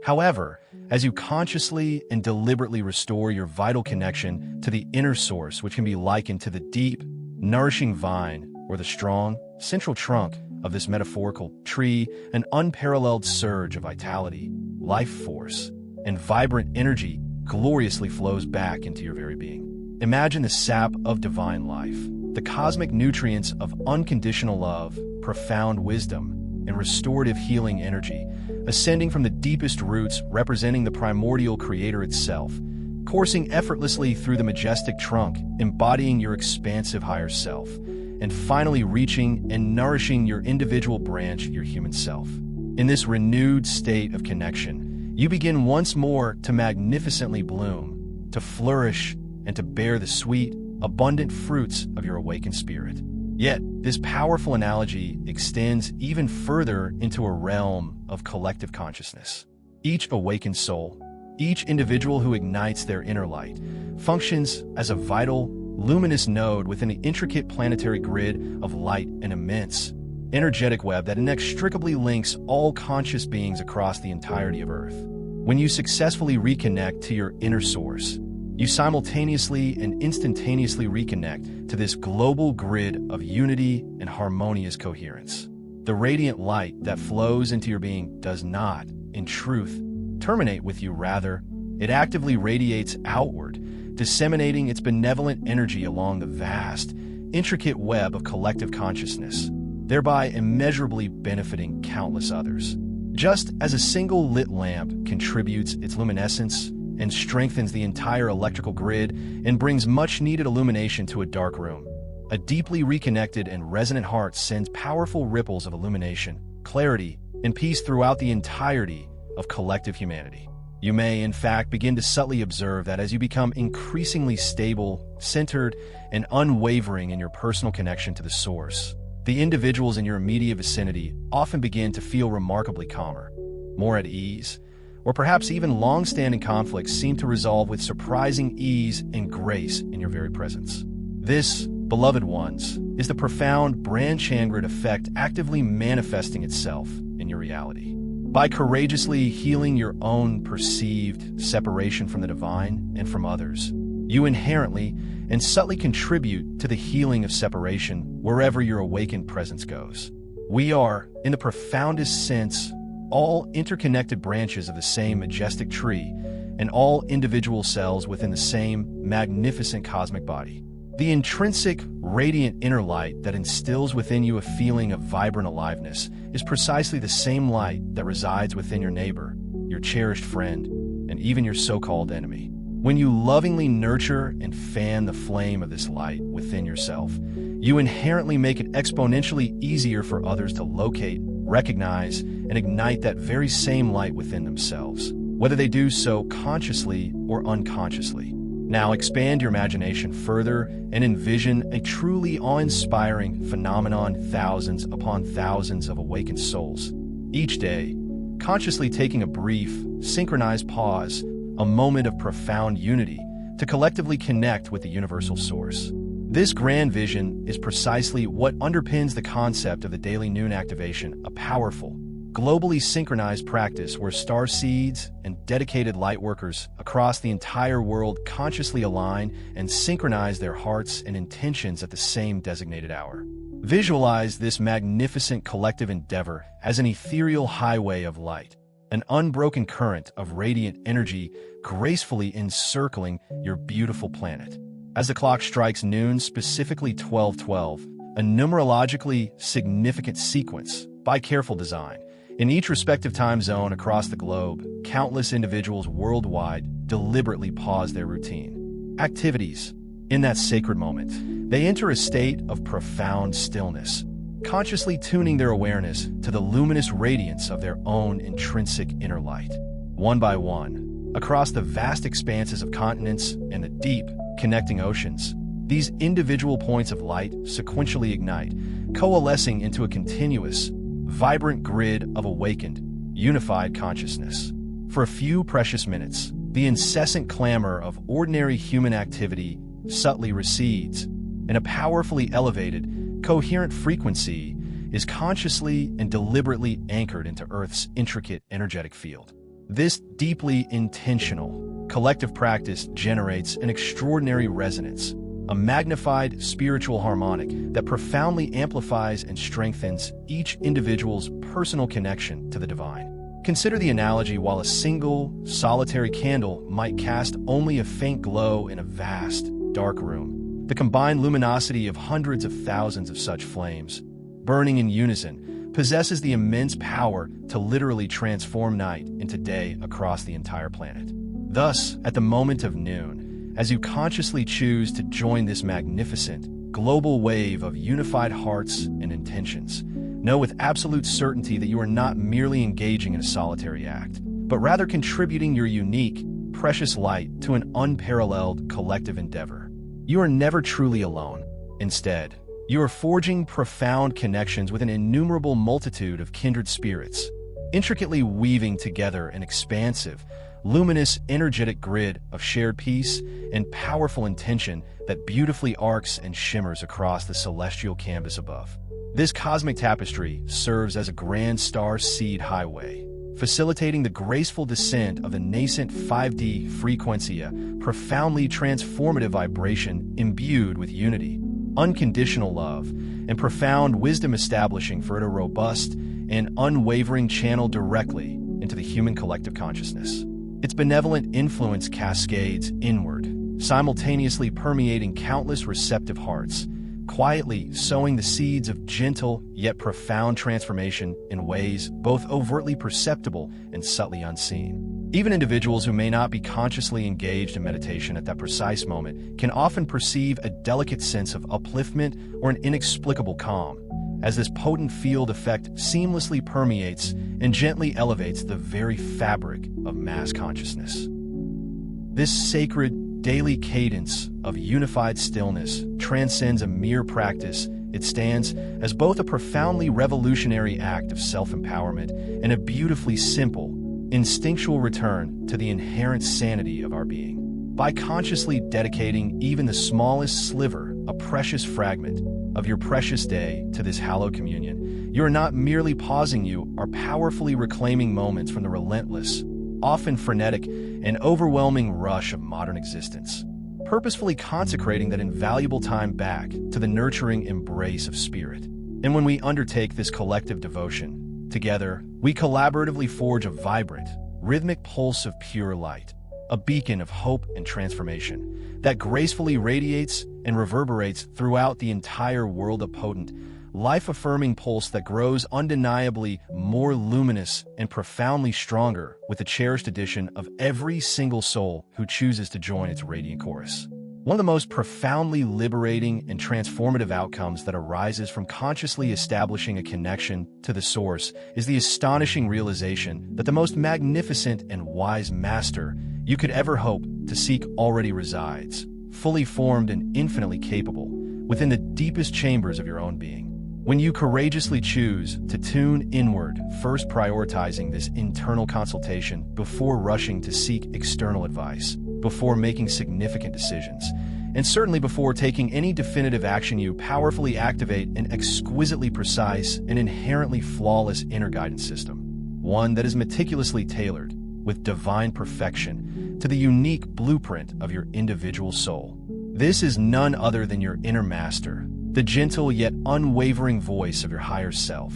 S1: However, as you consciously and deliberately restore your vital connection to the inner source, which can be likened to the deep, nourishing vine or the strong, central trunk of this metaphorical tree, an unparalleled surge of vitality, life force, and vibrant energy gloriously flows back into your very being. Imagine the sap of divine life, the cosmic nutrients of unconditional love, profound wisdom, and restorative healing energy, ascending from the deepest roots representing the primordial creator itself, coursing effortlessly through the majestic trunk, embodying your expansive higher self, and finally reaching and nourishing your individual branch, your human self. In this renewed state of connection, you begin once more to magnificently bloom, to flourish, and to bear the sweet, abundant fruits of your awakened spirit. Yet, this powerful analogy extends even further into a realm of collective consciousness. Each awakened soul, each individual who ignites their inner light, functions as a vital, luminous node within the intricate planetary grid of light, an immense, energetic web that inextricably links all conscious beings across the entirety of Earth. When you successfully reconnect to your inner source, you simultaneously and instantaneously reconnect to this global grid of unity and harmonious coherence. The radiant light that flows into your being does not, in truth, terminate with you. Rather, it actively radiates outward, disseminating its benevolent energy along the vast, intricate web of collective consciousness, thereby immeasurably benefiting countless others. Just as a single lit lamp contributes its luminescence and strengthens the entire electrical grid and brings much-needed illumination to a dark room, a deeply reconnected and resonant heart sends powerful ripples of illumination, clarity, and peace throughout the entirety of collective humanity. You may, in fact, begin to subtly observe that as you become increasingly stable, centered, and unwavering in your personal connection to the source, the individuals in your immediate vicinity often begin to feel remarkably calmer, more at ease, or perhaps even long-standing conflicts seem to resolve with surprising ease and grace in your very presence. This, beloved ones, is the profound Brand-Changrid effect actively manifesting itself in your reality. By courageously healing your own perceived separation from the divine and from others, you inherently and subtly contribute to the healing of separation wherever your awakened presence goes. We are, in the profoundest sense, all interconnected branches of the same majestic tree, and all individual cells within the same magnificent cosmic body. The intrinsic, radiant inner light that instills within you a feeling of vibrant aliveness is precisely the same light that resides within your neighbor, your cherished friend, and even your so-called enemy. When you lovingly nurture and fan the flame of this light within yourself, you inherently make it exponentially easier for others to locate, recognize, and ignite that very same light within themselves, whether they do so consciously or unconsciously. Now expand your imagination further and envision a truly awe-inspiring phenomenon, thousands upon thousands of awakened souls, each day, consciously taking a brief, synchronized pause, a moment of profound unity, to collectively connect with the universal source. This grand vision is precisely what underpins the concept of the daily noon activation, a powerful, globally synchronized practice where star seeds and dedicated lightworkers across the entire world consciously align and synchronize their hearts and intentions at the same designated hour. Visualize this magnificent collective endeavor as an ethereal highway of light, an unbroken current of radiant energy gracefully encircling your beautiful planet. As the clock strikes noon, specifically 12:12, a numerologically significant sequence, by careful design, in each respective time zone across the globe, countless individuals worldwide deliberately pause their routine activities. In that sacred moment, they enter a state of profound stillness, consciously tuning their awareness to the luminous radiance of their own intrinsic inner light. One by one, across the vast expanses of continents and the deep, connecting oceans, these individual points of light sequentially ignite, coalescing into a continuous, vibrant grid of awakened, unified consciousness. For a few precious minutes, the incessant clamor of ordinary human activity subtly recedes, and a powerfully elevated, coherent frequency is consciously and deliberately anchored into Earth's intricate energetic field. This deeply intentional, collective practice generates an extraordinary resonance, a magnified spiritual harmonic that profoundly amplifies and strengthens each individual's personal connection to the divine. Consider the analogy: while a single, solitary candle might cast only a faint glow in a vast, dark room, the combined luminosity of hundreds of thousands of such flames, burning in unison, possesses the immense power to literally transform night into day across the entire planet. Thus, at the moment of noon, as you consciously choose to join this magnificent, global wave of unified hearts and intentions, know with absolute certainty that you are not merely engaging in a solitary act, but rather contributing your unique, precious light to an unparalleled collective endeavor. You are never truly alone. Instead, you are forging profound connections with an innumerable multitude of kindred spirits, intricately weaving together an expansive, luminous, energetic grid of shared peace and powerful intention that beautifully arcs and shimmers across the celestial canvas above. This cosmic tapestry serves as a grand star seed highway, facilitating the graceful descent of the nascent 5D frequencia, profoundly transformative vibration imbued with unity, unconditional love, and profound wisdom, establishing for it a robust and unwavering channel directly into the human collective consciousness. Its benevolent influence cascades inward, simultaneously permeating countless receptive hearts, quietly sowing the seeds of gentle yet profound transformation in ways both overtly perceptible and subtly unseen. Even individuals who may not be consciously engaged in meditation at that precise moment can often perceive a delicate sense of upliftment or an inexplicable calm, as this potent field effect seamlessly permeates and gently elevates the very fabric of mass consciousness. This sacred, daily cadence of unified stillness transcends a mere practice. It stands as both a profoundly revolutionary act of self-empowerment and a beautifully simple, instinctual return to the inherent sanity of our being. By consciously dedicating even the smallest sliver, a precious fragment, of your precious day to this hallowed communion, you are not merely pausing, you are powerfully reclaiming moments from the relentless, often frenetic, and overwhelming rush of modern existence, purposefully consecrating that invaluable time back to the nurturing embrace of spirit. And when we undertake this collective devotion, together, we collaboratively forge a vibrant, rhythmic pulse of pure light, a beacon of hope and transformation that gracefully radiates and reverberates throughout the entire world, a potent, life-affirming pulse that grows undeniably more luminous and profoundly stronger with the cherished addition of every single soul who chooses to join its radiant chorus. One of the most profoundly liberating and transformative outcomes that arises from consciously establishing a connection to the source is the astonishing realization that the most magnificent and wise master you could ever hope to seek already resides, fully formed and infinitely capable, within the deepest chambers of your own being. When you courageously choose to tune inward, first prioritizing this internal consultation before rushing to seek external advice, before making significant decisions, and certainly before taking any definitive action, you powerfully activate an exquisitely precise and inherently flawless inner guidance system, one that is meticulously tailored with divine perfection to the unique blueprint of your individual soul. This is none other than your inner master, the gentle yet unwavering voice of your higher self,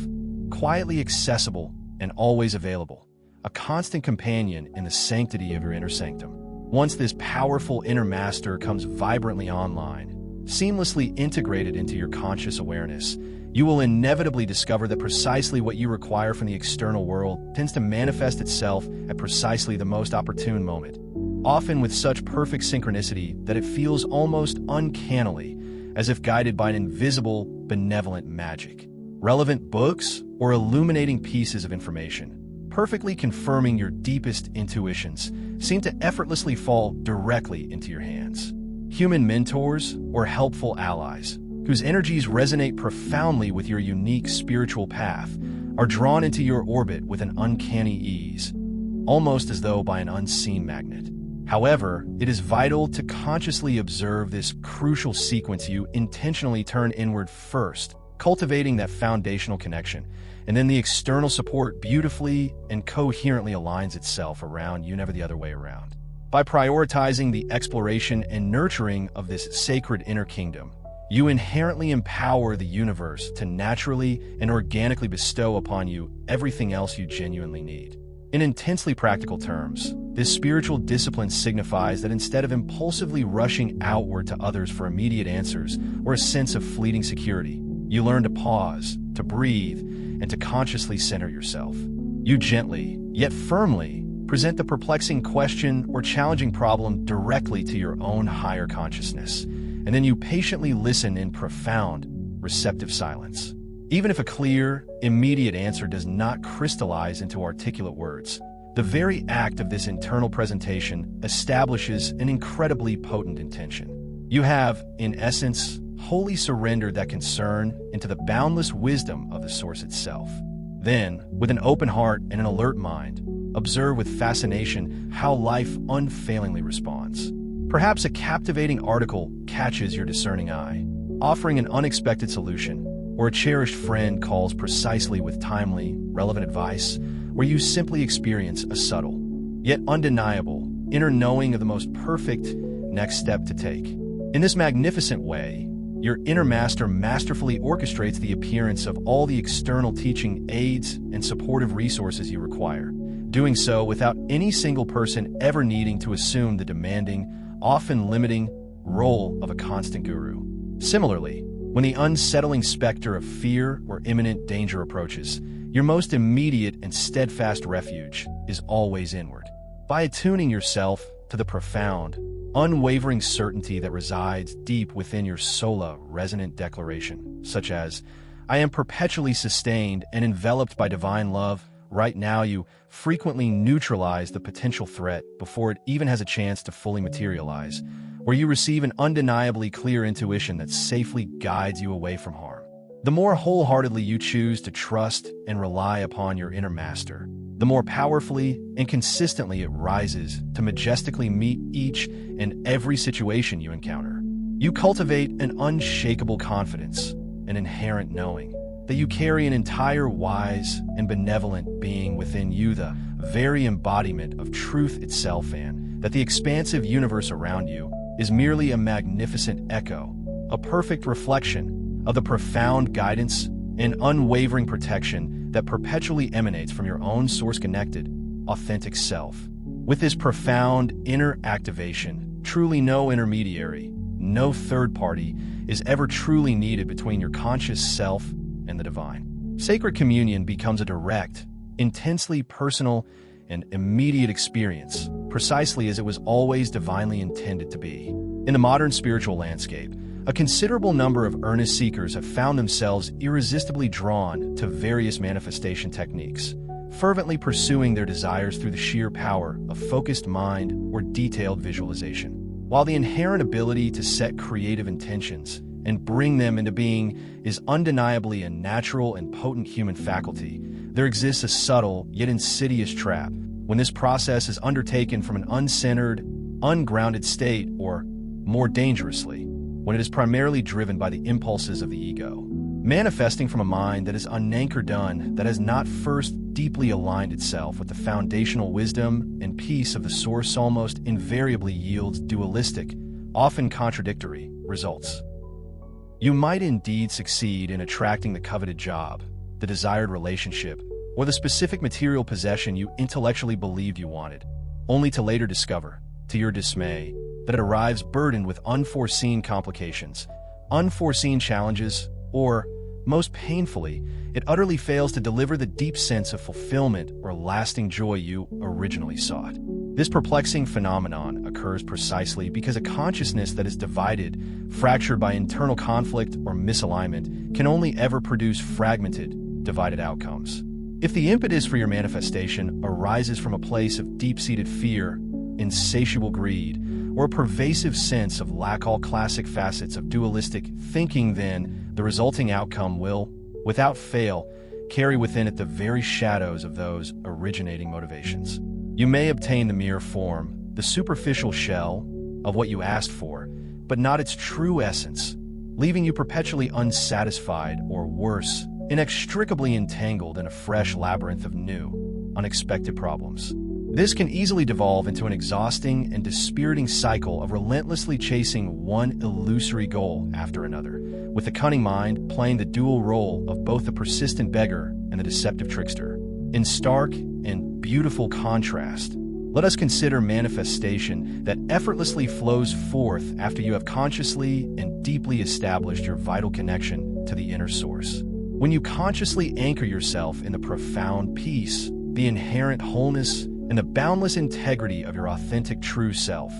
S1: quietly accessible and always available, a constant companion in the sanctity of your inner sanctum. Once this powerful inner master comes vibrantly online, seamlessly integrated into your conscious awareness, you will inevitably discover that precisely what you require from the external world tends to manifest itself at precisely the most opportune moment, often with such perfect synchronicity that it feels almost uncannily as if guided by an invisible, benevolent magic. Relevant books or illuminating pieces of information, perfectly confirming your deepest intuitions, seem to effortlessly fall directly into your hands. Human mentors or helpful allies, whose energies resonate profoundly with your unique spiritual path, are drawn into your orbit with an uncanny ease, almost as though by an unseen magnet. However, it is vital to consciously observe this crucial sequence. You intentionally turn inward first, cultivating that foundational connection, and then the external support beautifully and coherently aligns itself around you, never the other way around. By prioritizing the exploration and nurturing of this sacred inner kingdom, you inherently empower the universe to naturally and organically bestow upon you everything else you genuinely need. In intensely practical terms, this spiritual discipline signifies that instead of impulsively rushing outward to others for immediate answers or a sense of fleeting security, you learn to pause, to breathe, and to consciously center yourself. You gently, yet firmly, present the perplexing question or challenging problem directly to your own higher consciousness, and then you patiently listen in profound, receptive silence. Even if a clear, immediate answer does not crystallize into articulate words, the very act of this internal presentation establishes an incredibly potent intention. You have, in essence, wholly surrendered that concern into the boundless wisdom of the source itself. Then, with an open heart and an alert mind, observe with fascination how life unfailingly responds. Perhaps a captivating article catches your discerning eye, offering an unexpected solution, or a cherished friend calls precisely with timely, relevant advice, where you simply experience a subtle, yet undeniable, inner knowing of the most perfect next step to take. In this magnificent way, your inner master masterfully orchestrates the appearance of all the external teaching aids and supportive resources you require, doing so without any single person ever needing to assume the demanding, often limiting, role of a constant guru. Similarly, when the unsettling specter of fear or imminent danger approaches, your most immediate and steadfast refuge is always inward. By attuning yourself to the profound, unwavering certainty that resides deep within your sola resonant declaration, such as, "I am perpetually sustained and enveloped by divine love," right now you frequently neutralize the potential threat before it even has a chance to fully materialize, where you receive an undeniably clear intuition that safely guides you away from harm. The more wholeheartedly you choose to trust and rely upon your inner master, the more powerfully and consistently it rises to majestically meet each and every situation you encounter. You cultivate an unshakable confidence, an inherent knowing that you carry an entire wise and benevolent being within you, the very embodiment of truth itself, and that the expansive universe around you is merely a magnificent echo, a perfect reflection of the profound guidance and unwavering protection that perpetually emanates from your own source-connected, authentic self. With this profound inner activation, truly no intermediary, no third party is ever truly needed between your conscious self and the divine. Sacred communion becomes a direct, intensely personal, and immediate experience, precisely as it was always divinely intended to be. In the modern spiritual landscape, a considerable number of earnest seekers have found themselves irresistibly drawn to various manifestation techniques, fervently pursuing their desires through the sheer power of focused mind or detailed visualization. While the inherent ability to set creative intentions and bring them into being is undeniably a natural and potent human faculty, there exists a subtle yet insidious trap when this process is undertaken from an uncentered, ungrounded state, or, more dangerously, when it is primarily driven by the impulses of the ego, manifesting from a mind that is unanchored, that has not first deeply aligned itself with the foundational wisdom and peace of the source. Almost invariably yields dualistic, often contradictory, results. You might indeed succeed in attracting the coveted job, the desired relationship, or the specific material possession you intellectually believed you wanted, only to later discover, to your dismay, that it arrives burdened with unforeseen complications, unforeseen challenges, or, most painfully, it utterly fails to deliver the deep sense of fulfillment or lasting joy you originally sought. This perplexing phenomenon occurs precisely because a consciousness that is divided, fractured by internal conflict or misalignment, can only ever produce fragmented, divided outcomes. If the impetus for your manifestation arises from a place of deep-seated fear, insatiable greed, or a pervasive sense of lack, all classic facets of dualistic thinking, then the resulting outcome will, without fail, carry within it the very shadows of those originating motivations. You may obtain the mere form, the superficial shell, of what you asked for, but not its true essence, leaving you perpetually unsatisfied or worse, inextricably entangled in a fresh labyrinth of new, unexpected problems. This can easily devolve into an exhausting and dispiriting cycle of relentlessly chasing one illusory goal after another, with the cunning mind playing the dual role of both the persistent beggar and the deceptive trickster. In stark and beautiful contrast, let us consider manifestation that effortlessly flows forth after you have consciously and deeply established your vital connection to the inner source. When you consciously anchor yourself in the profound peace, the inherent wholeness, and the boundless integrity of your authentic true self,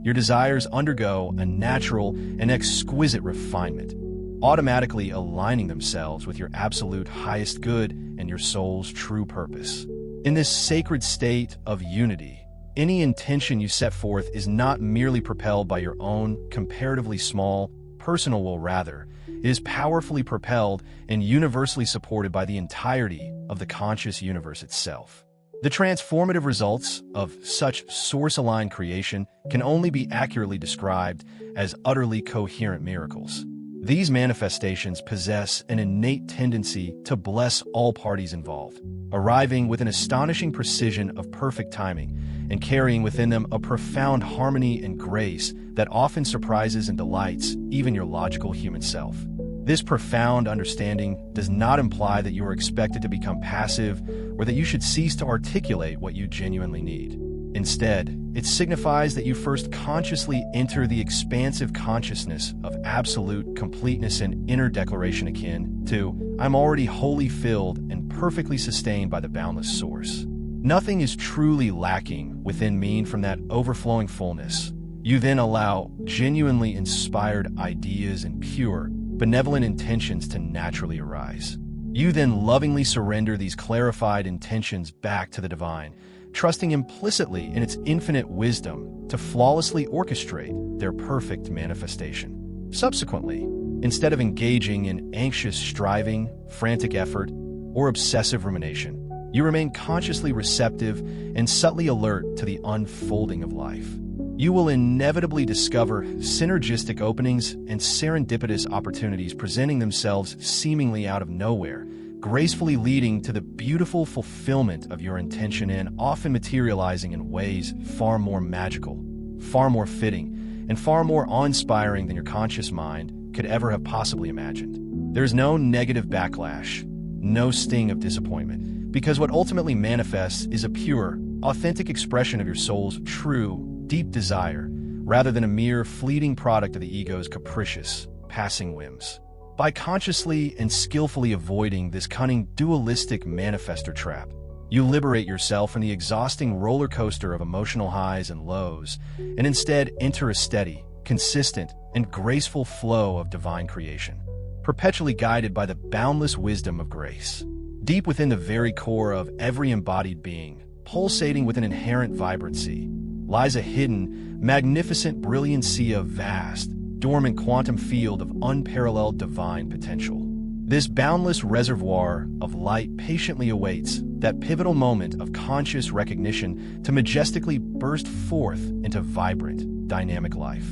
S1: your desires undergo a natural and exquisite refinement, automatically aligning themselves with your absolute highest good and your soul's true purpose. In this sacred state of unity, any intention you set forth is not merely propelled by your own comparatively small personal will. Rather, it is powerfully propelled and universally supported by the entirety of the conscious universe itself. The transformative results of such source-aligned creation can only be accurately described as utterly coherent miracles. These manifestations possess an innate tendency to bless all parties involved, arriving with an astonishing precision of perfect timing and carrying within them a profound harmony and grace that often surprises and delights even your logical human self. This profound understanding does not imply that you are expected to become passive or that you should cease to articulate what you genuinely need. Instead, it signifies that you first consciously enter the expansive consciousness of absolute completeness and inner declaration akin to, I'm already wholly filled and perfectly sustained by the boundless source. Nothing is truly lacking within me from that overflowing fullness. You then allow genuinely inspired ideas and pure, benevolent intentions to naturally arise. You then lovingly surrender these clarified intentions back to the divine, trusting implicitly in its infinite wisdom to flawlessly orchestrate their perfect manifestation. Subsequently, instead of engaging in anxious striving, frantic effort, or obsessive rumination, you remain consciously receptive and subtly alert to the unfolding of life. You will inevitably discover synergistic openings and serendipitous opportunities presenting themselves seemingly out of nowhere, gracefully leading to the beautiful fulfillment of your intention and often materializing in ways far more magical, far more fitting, and far more awe-inspiring than your conscious mind could ever have possibly imagined. There is no negative backlash, no sting of disappointment, because what ultimately manifests is a pure, authentic expression of your soul's true, deep desire, rather than a mere fleeting product of the ego's capricious, passing whims. By consciously and skillfully avoiding this cunning dualistic manifester trap, you liberate yourself from the exhausting roller coaster of emotional highs and lows, and instead enter a steady, consistent, and graceful flow of divine creation, perpetually guided by the boundless wisdom of grace. Deep within the very core of every embodied being, pulsating with an inherent vibrancy, lies a hidden, magnificent brilliancy of vast, dormant quantum field of unparalleled divine potential. This boundless reservoir of light patiently awaits that pivotal moment of conscious recognition to majestically burst forth into vibrant, dynamic life.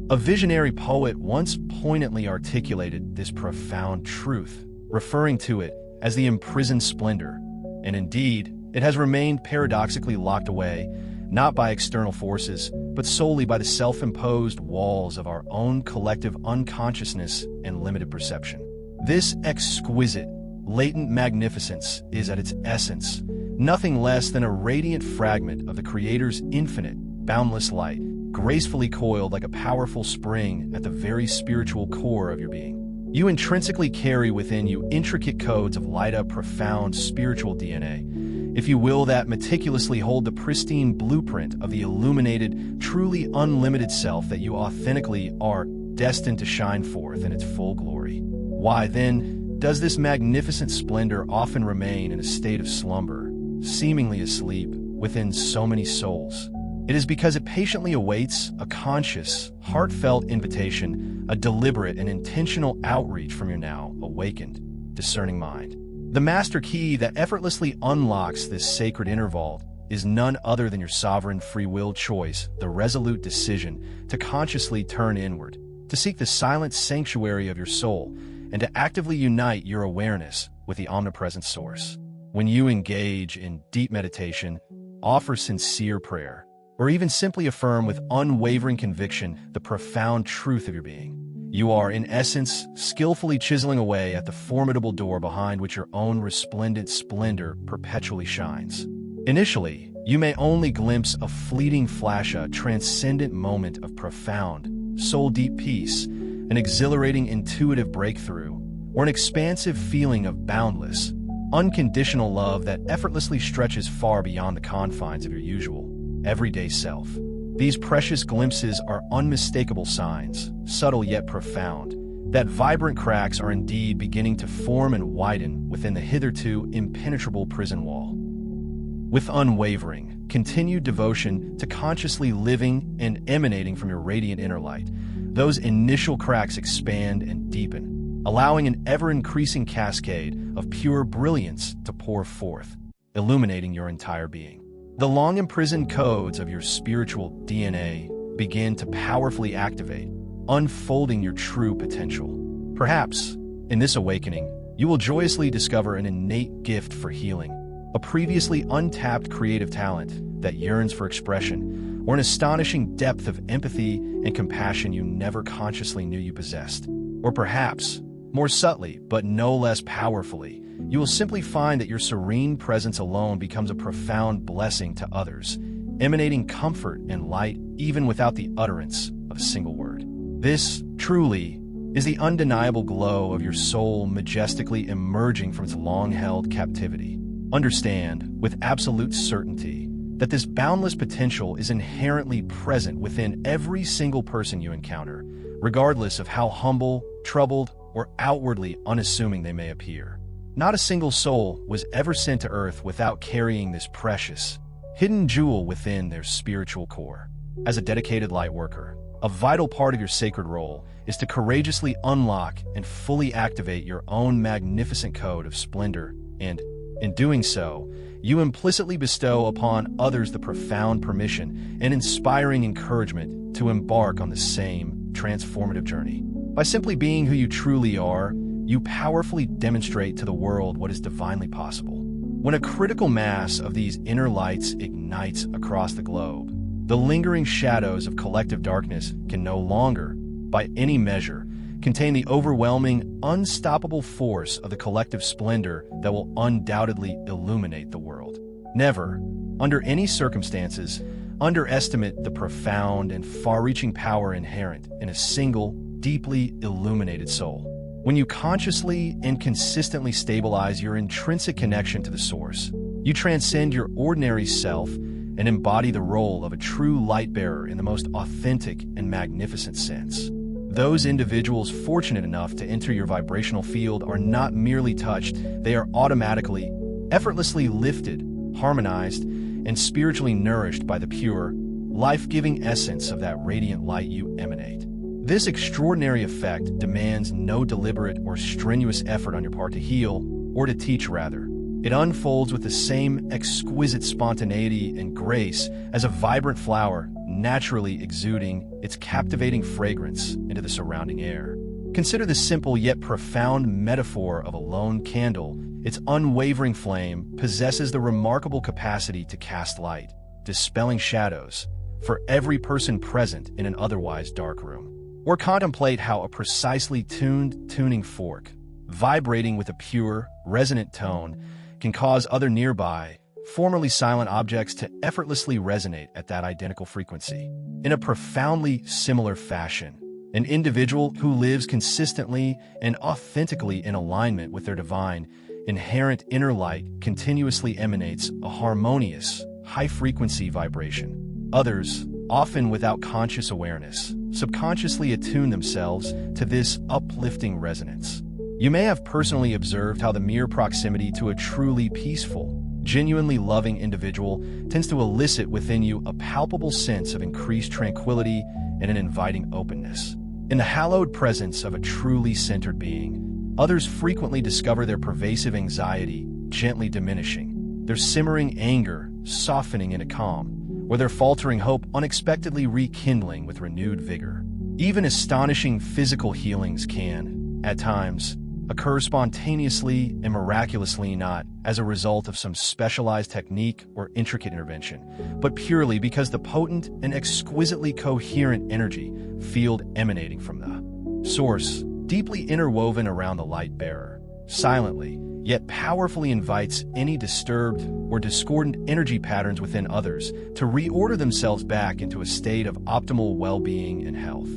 S1: A visionary poet once poignantly articulated this profound truth, referring to it as the imprisoned splendor, and indeed, it has remained paradoxically locked away, not by external forces, but solely by the self-imposed walls of our own collective unconsciousness and limited perception. This exquisite, latent magnificence is at its essence nothing less than a radiant fragment of the Creator's infinite, boundless light, gracefully coiled like a powerful spring at the very spiritual core of your being. You intrinsically carry within you intricate codes of light-up, profound spiritual DNA, if you will, that meticulously hold the pristine blueprint of the illuminated, truly unlimited self that you authentically are destined to shine forth in its full glory. Why, then, does this magnificent splendor often remain in a state of slumber, seemingly asleep, within so many souls? It is because it patiently awaits a conscious, heartfelt invitation, a deliberate and intentional outreach from your now awakened, discerning mind. The master key that effortlessly unlocks this sacred inner vault is none other than your sovereign free will choice, the resolute decision to consciously turn inward, to seek the silent sanctuary of your soul, and to actively unite your awareness with the omnipresent source. When you engage in deep meditation, offer sincere prayer, or even simply affirm with unwavering conviction the profound truth of your being, you are, in essence, skillfully chiseling away at the formidable door behind which your own resplendent splendor perpetually shines. Initially, you may only glimpse a fleeting flash, a transcendent moment of profound, soul-deep peace, an exhilarating intuitive breakthrough, or an expansive feeling of boundless, unconditional love that effortlessly stretches far beyond the confines of your usual, everyday self. These precious glimpses are unmistakable signs, subtle yet profound, that vibrant cracks are indeed beginning to form and widen within the hitherto impenetrable prison wall. With unwavering, continued devotion to consciously living and emanating from your radiant inner light, those initial cracks expand and deepen, allowing an ever-increasing cascade of pure brilliance to pour forth, illuminating your entire being. The long-imprisoned codes of your spiritual DNA begin to powerfully activate, unfolding your true potential. Perhaps, in this awakening, you will joyously discover an innate gift for healing, a previously untapped creative talent that yearns for expression, or an astonishing depth of empathy and compassion you never consciously knew you possessed. Or perhaps, more subtly but no less powerfully, you will simply find that your serene presence alone becomes a profound blessing to others, emanating comfort and light even without the utterance of a single word. This, truly, is the undeniable glow of your soul majestically emerging from its long-held captivity. Understand, with absolute certainty, that this boundless potential is inherently present within every single person you encounter, regardless of how humble, troubled, or outwardly unassuming they may appear. Not a single soul was ever sent to Earth without carrying this precious, hidden jewel within their spiritual core. As a dedicated light worker, a vital part of your sacred role is to courageously unlock and fully activate your own magnificent code of splendor, and, in doing so, you implicitly bestow upon others the profound permission and inspiring encouragement to embark on the same transformative journey. By simply being who you truly are, you powerfully demonstrate to the world what is divinely possible. When a critical mass of these inner lights ignites across the globe, the lingering shadows of collective darkness can no longer, by any measure, contain the overwhelming, unstoppable force of the collective splendor that will undoubtedly illuminate the world. Never, under any circumstances, underestimate the profound and far-reaching power inherent in a single, deeply illuminated soul. When you consciously and consistently stabilize your intrinsic connection to the source, you transcend your ordinary self and embody the role of a true light-bearer in the most authentic and magnificent sense. Those individuals fortunate enough to enter your vibrational field are not merely touched, they are automatically, effortlessly lifted, harmonized, and spiritually nourished by the pure, life-giving essence of that radiant light you emanate. This extraordinary effect demands no deliberate or strenuous effort on your part to heal, or to teach rather. It unfolds with the same exquisite spontaneity and grace as a vibrant flower naturally exuding its captivating fragrance into the surrounding air. Consider the simple yet profound metaphor of a lone candle. Its unwavering flame possesses the remarkable capacity to cast light, dispelling shadows, for every person present in an otherwise dark room. Or contemplate how a precisely tuned tuning fork, vibrating with a pure, resonant tone, can cause other nearby, formerly silent objects to effortlessly resonate at that identical frequency. In a profoundly similar fashion, an individual who lives consistently and authentically in alignment with their divine, inherent inner light continuously emanates a harmonious, high-frequency vibration. Others, often without conscious awareness, subconsciously attune themselves to this uplifting resonance. You may have personally observed how the mere proximity to a truly peaceful, genuinely loving individual tends to elicit within you a palpable sense of increased tranquility and an inviting openness. In the hallowed presence of a truly centered being, others frequently discover their pervasive anxiety gently diminishing, their simmering anger softening into calm, or their faltering hope unexpectedly rekindling with renewed vigor. Even astonishing physical healings can, at times, occur spontaneously and miraculously, not as a result of some specialized technique or intricate intervention, but purely because the potent and exquisitely coherent energy field emanating from the source, deeply interwoven around the light bearer, silently yet powerfully invites any disturbed or discordant energy patterns within others to reorder themselves back into a state of optimal well-being and health.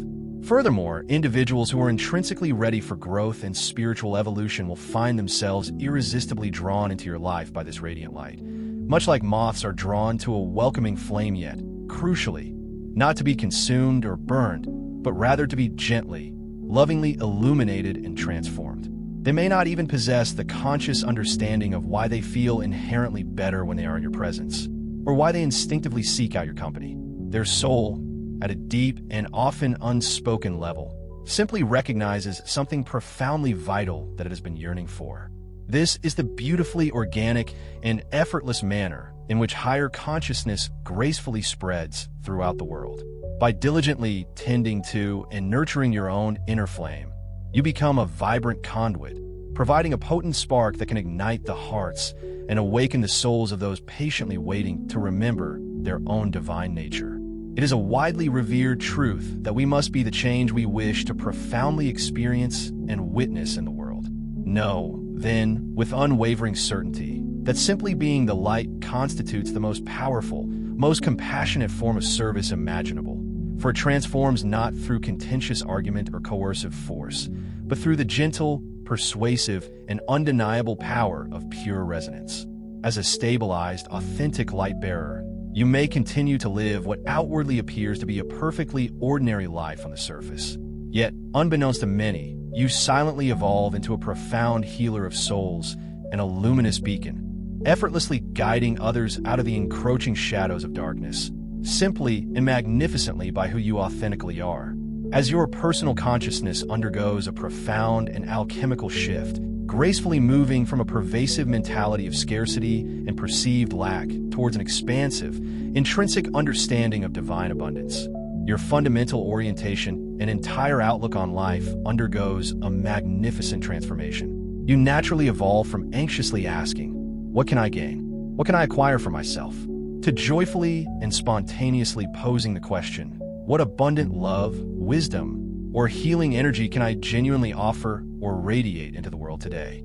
S1: Furthermore, individuals who are intrinsically ready for growth and spiritual evolution will find themselves irresistibly drawn into your life by this radiant light, much like moths are drawn to a welcoming flame, yet, crucially, not to be consumed or burned, but rather to be gently, lovingly illuminated and transformed. They may not even possess the conscious understanding of why they feel inherently better when they are in your presence, or why they instinctively seek out your company. Their soul, at a deep and often unspoken level, simply recognizes something profoundly vital that it has been yearning for. This is the beautifully organic and effortless manner in which higher consciousness gracefully spreads throughout the world. By diligently tending to and nurturing your own inner flame, you become a vibrant conduit, providing a potent spark that can ignite the hearts and awaken the souls of those patiently waiting to remember their own divine nature. It is a widely revered truth that we must be the change we wish to profoundly experience and witness in the world. Know, then, with unwavering certainty, that simply being the light constitutes the most powerful, most compassionate form of service imaginable. For it transforms not through contentious argument or coercive force, but through the gentle, persuasive, and undeniable power of pure resonance. As a stabilized, authentic light-bearer, you may continue to live what outwardly appears to be a perfectly ordinary life on the surface. Yet, unbeknownst to many, you silently evolve into a profound healer of souls and a luminous beacon, effortlessly guiding others out of the encroaching shadows of darkness, simply and magnificently by who you authentically are. As your personal consciousness undergoes a profound and alchemical shift, gracefully moving from a pervasive mentality of scarcity and perceived lack towards an expansive, intrinsic understanding of divine abundance, your fundamental orientation and entire outlook on life undergoes a magnificent transformation. You naturally evolve from anxiously asking, "What can I gain? What can I acquire for myself?" to joyfully and spontaneously posing the question, "What abundant love, wisdom, or healing energy can I genuinely offer or radiate into the world today?"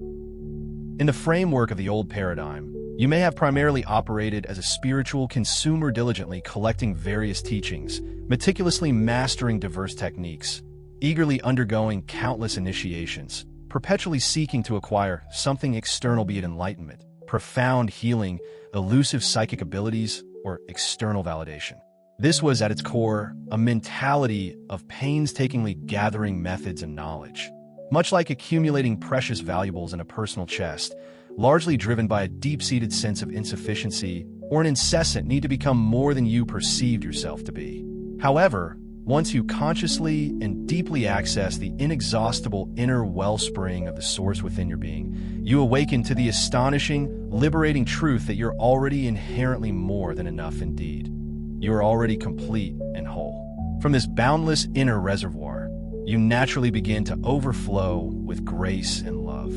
S1: In the framework of the old paradigm, you may have primarily operated as a spiritual consumer, diligently collecting various teachings, meticulously mastering diverse techniques, eagerly undergoing countless initiations, perpetually seeking to acquire something external, be it enlightenment, profound healing, elusive psychic abilities, or external validation. This was, at its core, a mentality of painstakingly gathering methods and knowledge, much like accumulating precious valuables in a personal chest, largely driven by a deep-seated sense of insufficiency or an incessant need to become more than you perceived yourself to be. However, once you consciously and deeply access the inexhaustible inner wellspring of the source within your being, you awaken to the astonishing, liberating truth that you're already inherently more than enough indeed. You are already complete and whole. From this boundless inner reservoir, you naturally begin to overflow with grace and love.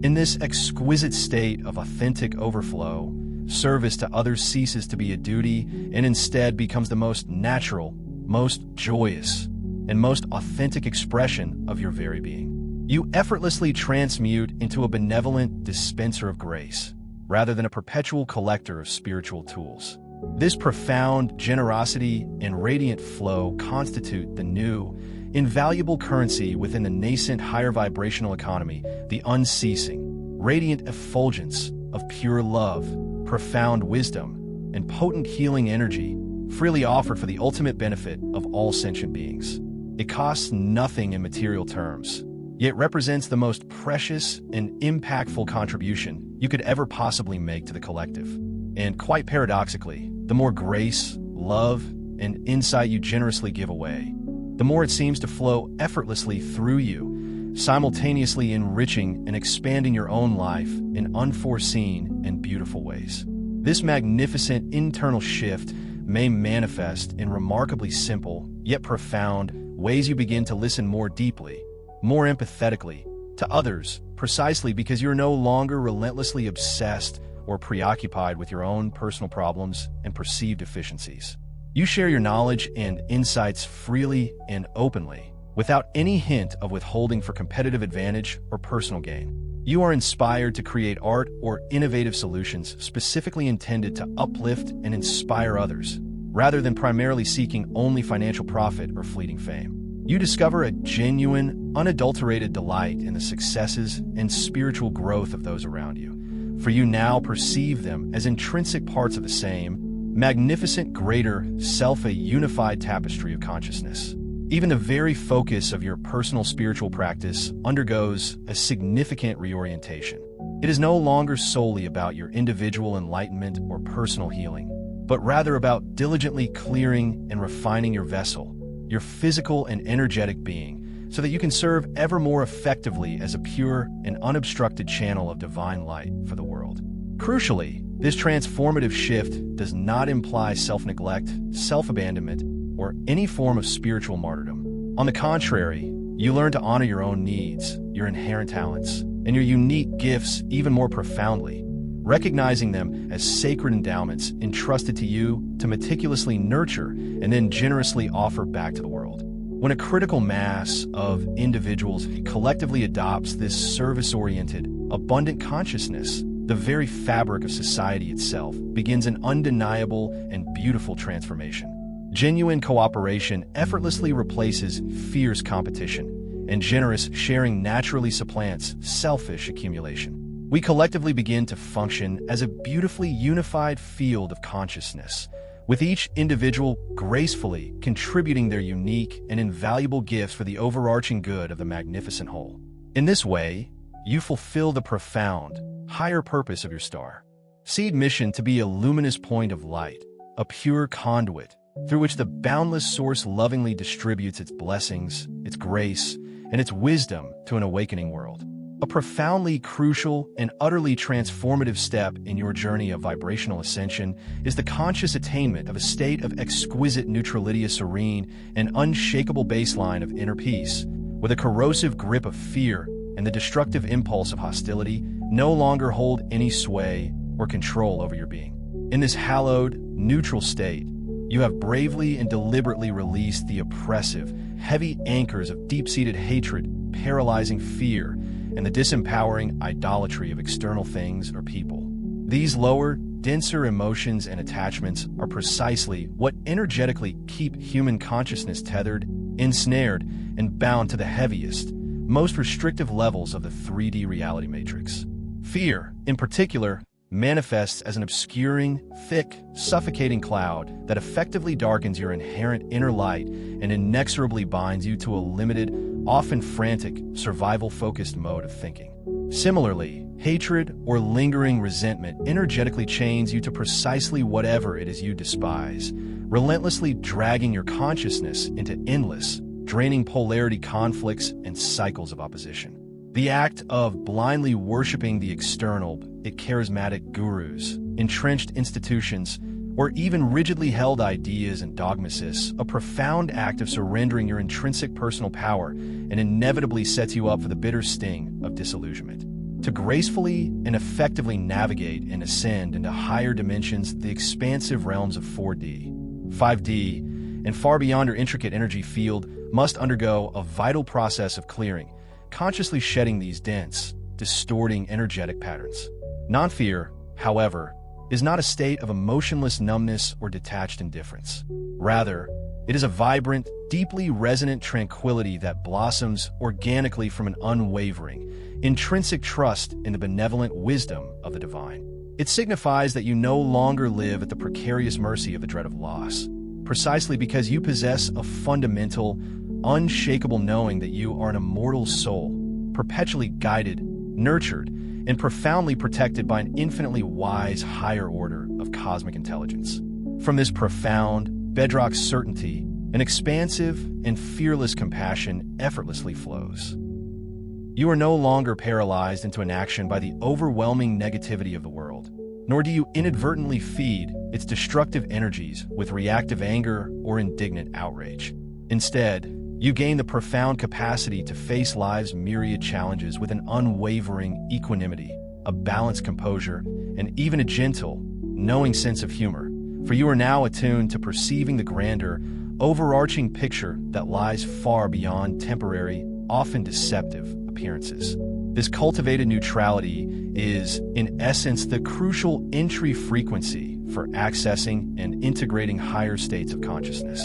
S1: In this exquisite state of authentic overflow, service to others ceases to be a duty and instead becomes the most natural, most joyous, and most authentic expression of your very being. You effortlessly transmute into a benevolent dispenser of grace, rather than a perpetual collector of spiritual tools. This profound generosity and radiant flow constitute the new, invaluable currency within the nascent higher vibrational economy, the unceasing, radiant effulgence of pure love, profound wisdom, and potent healing energy, freely offered for the ultimate benefit of all sentient beings. It costs nothing in material terms, yet represents the most precious and impactful contribution you could ever possibly make to the collective. And quite paradoxically, the more grace, love, and insight you generously give away, the more it seems to flow effortlessly through you, simultaneously enriching and expanding your own life in unforeseen and beautiful ways. This magnificent internal shift may manifest in remarkably simple, yet profound, ways you begin to listen more deeply, more empathetically, to others, precisely because you're no longer relentlessly obsessed or preoccupied with your own personal problems and perceived deficiencies. You share your knowledge and insights freely and openly, without any hint of withholding for competitive advantage or personal gain. You are inspired to create art or innovative solutions specifically intended to uplift and inspire others, rather than primarily seeking only financial profit or fleeting fame. You discover a genuine, unadulterated delight in the successes and spiritual growth of those around you, for you now perceive them as intrinsic parts of the same, magnificent, greater self, a unified tapestry of consciousness. Even the very focus of your personal spiritual practice undergoes a significant reorientation. It is no longer solely about your individual enlightenment or personal healing, but rather about diligently clearing and refining your vessel, your physical and energetic being, so that you can serve ever more effectively as a pure and unobstructed channel of divine light for the world. Crucially, this transformative shift does not imply self-neglect, self-abandonment, or any form of spiritual martyrdom. On the contrary, you learn to honor your own needs, your inherent talents, and your unique gifts even more profoundly, recognizing them as sacred endowments entrusted to you to meticulously nurture and then generously offer back to the world. When a critical mass of individuals collectively adopts this service-oriented, abundant consciousness, the very fabric of society itself begins an undeniable and beautiful transformation. Genuine cooperation effortlessly replaces fierce competition, and generous sharing naturally supplants selfish accumulation. We collectively begin to function as a beautifully unified field of consciousness, with each individual gracefully contributing their unique and invaluable gifts for the overarching good of the magnificent whole. In this way, you fulfill the profound, higher purpose of your star seed mission to be a luminous point of light, a pure conduit through which the boundless source lovingly distributes its blessings, its grace, and its wisdom to an awakening world. A profoundly crucial and utterly transformative step in your journey of vibrational ascension is the conscious attainment of a state of exquisite neutrality, a serene and unshakable baseline of inner peace, with a corrosive grip of fear and the destructive impulse of hostility no longer hold any sway or control over your being. In this hallowed, neutral state, you have bravely and deliberately released the oppressive, heavy anchors of deep-seated hatred, paralyzing fear, and the disempowering idolatry of external things or people. These lower, denser emotions and attachments are precisely what energetically keep human consciousness tethered, ensnared, and bound to the heaviest, most restrictive levels of the 3D reality matrix. Fear, in particular, manifests as an obscuring, thick, suffocating cloud that effectively darkens your inherent inner light and inexorably binds you to a limited, often frantic, survival-focused mode of thinking. Similarly, hatred or lingering resentment energetically chains you to precisely whatever it is you despise, relentlessly dragging your consciousness into endless, draining polarity conflicts and cycles of opposition. The act of blindly worshiping the external, charismatic gurus, entrenched institutions, or even rigidly held ideas and dogmasis, a profound act of surrendering your intrinsic personal power and inevitably sets you up for the bitter sting of disillusionment. To gracefully and effectively navigate and ascend into higher dimensions, the expansive realms of 4D, 5D, and far beyond your intricate energy field must undergo a vital process of clearing, consciously shedding these dense, distorting energetic patterns. Non-fear, however, is not a state of emotionless numbness or detached indifference. Rather, it is a vibrant, deeply resonant tranquility that blossoms organically from an unwavering, intrinsic trust in the benevolent wisdom of the divine. It signifies that you no longer live at the precarious mercy of the dread of loss, precisely because you possess a fundamental, unshakable knowing that you are an immortal soul, perpetually guided, nurtured, and profoundly protected by an infinitely wise higher order of cosmic intelligence. From this profound, bedrock certainty, an expansive and fearless compassion effortlessly flows. You are no longer paralyzed into inaction by the overwhelming negativity of the world, nor do you inadvertently feed its destructive energies with reactive anger or indignant outrage. Instead, You gain the profound capacity to face life's myriad challenges with an unwavering equanimity, a balanced composure, and even a gentle, knowing sense of humor, for you are now attuned to perceiving the grander, overarching picture that lies far beyond temporary, often deceptive appearances. This cultivated neutrality is, in essence, the crucial entry frequency for accessing and integrating higher states of consciousness.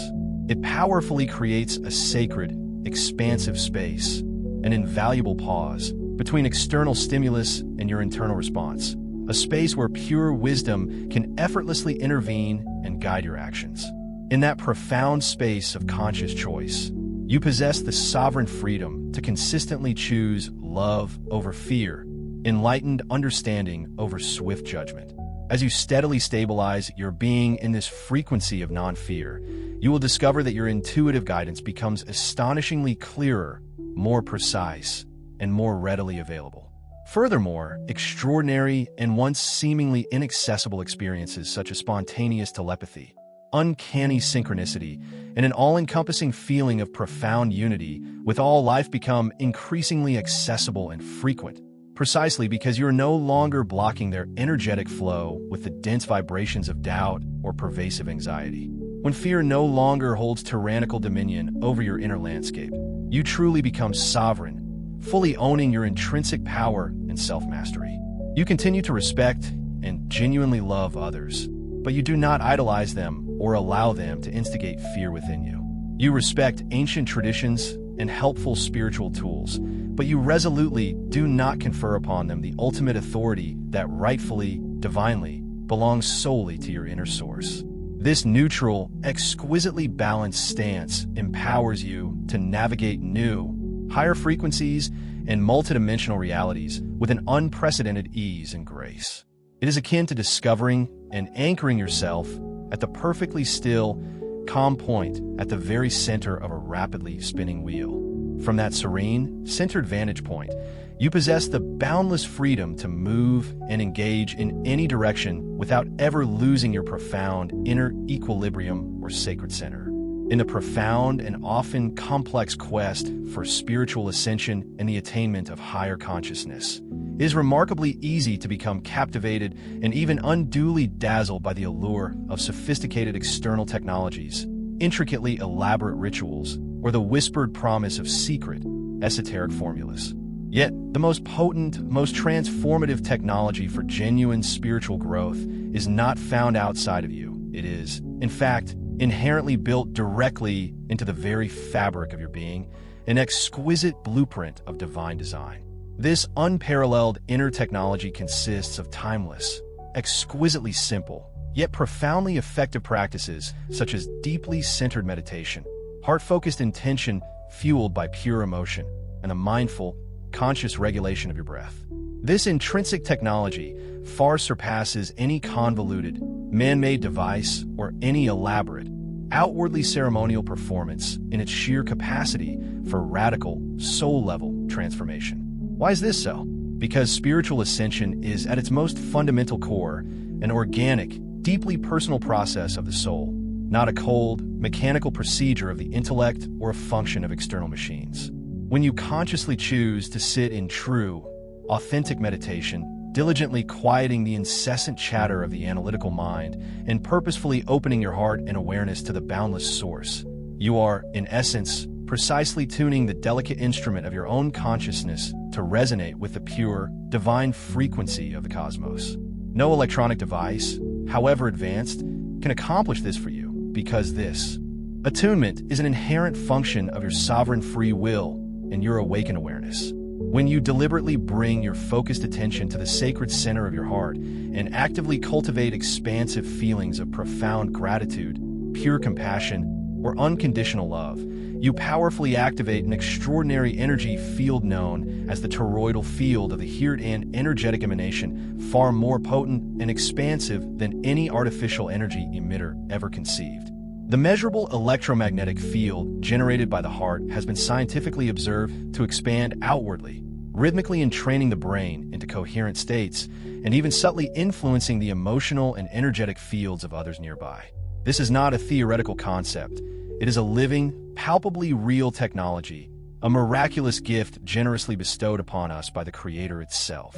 S1: It powerfully creates a sacred, expansive space, an invaluable pause between external stimulus and your internal response, a space where pure wisdom can effortlessly intervene and guide your actions. In that profound space of conscious choice, you possess the sovereign freedom to consistently choose love over fear, enlightened understanding over swift judgment. As you steadily stabilize your being in this frequency of non-fear, you will discover that your intuitive guidance becomes astonishingly clearer, more precise, and more readily available. Furthermore, extraordinary and once seemingly inaccessible experiences such as spontaneous telepathy, uncanny synchronicity, and an all-encompassing feeling of profound unity with all life become increasingly accessible and frequent, precisely because you are no longer blocking their energetic flow with the dense vibrations of doubt or pervasive anxiety. When fear no longer holds tyrannical dominion over your inner landscape, you truly become sovereign, fully owning your intrinsic power and self-mastery. You continue to respect and genuinely love others, but you do not idolize them or allow them to instigate fear within you. You respect ancient traditions and helpful spiritual tools, but you resolutely do not confer upon them the ultimate authority that rightfully, divinely, belongs solely to your inner source. This neutral, exquisitely balanced stance empowers you to navigate new, higher frequencies and multidimensional realities with an unprecedented ease and grace. It is akin to discovering and anchoring yourself at the perfectly still, calm point at the very center of a rapidly spinning wheel. From that serene, centered vantage point, you possess the boundless freedom to move and engage in any direction without ever losing your profound inner equilibrium or sacred center. In the profound and often complex quest for spiritual ascension and the attainment of higher consciousness, it is remarkably easy to become captivated and even unduly dazzled by the allure of sophisticated external technologies, intricately elaborate rituals, or the whispered promise of secret, esoteric formulas. Yet, the most potent, most transformative technology for genuine spiritual growth is not found outside of you. It is, in fact, inherently built directly into the very fabric of your being, an exquisite blueprint of divine design. This unparalleled inner technology consists of timeless, exquisitely simple, yet profoundly effective practices such as deeply centered meditation, heart-focused intention fueled by pure emotion, and the mindful, conscious regulation of your breath. This intrinsic technology far surpasses any convoluted, man-made device or any elaborate, outwardly ceremonial performance in its sheer capacity for radical, soul-level transformation. Why is this so? Because spiritual ascension is, at its most fundamental core, an organic, deeply personal process of the soul, not a cold, mechanical procedure of the intellect or a function of external machines. When you consciously choose to sit in true, authentic meditation, diligently quieting the incessant chatter of the analytical mind and purposefully opening your heart and awareness to the boundless source, you are, in essence, precisely tuning the delicate instrument of your own consciousness to resonate with the pure, divine frequency of the cosmos. No electronic device, however advanced, can accomplish this for you, because this attunement is an inherent function of your sovereign free will and your awakened awareness. When you deliberately bring your focused attention to the sacred center of your heart and actively cultivate expansive feelings of profound gratitude, pure compassion, or unconditional love, you powerfully activate an extraordinary energy field known as the toroidal field of the Herein energetic emanation, far more potent and expansive than any artificial energy emitter ever conceived. The measurable electromagnetic field generated by the heart has been scientifically observed to expand outwardly, rhythmically entraining the brain into coherent states and even subtly influencing the emotional and energetic fields of others nearby. This is not a theoretical concept. It is a living, palpably real technology, a miraculous gift generously bestowed upon us by the Creator itself.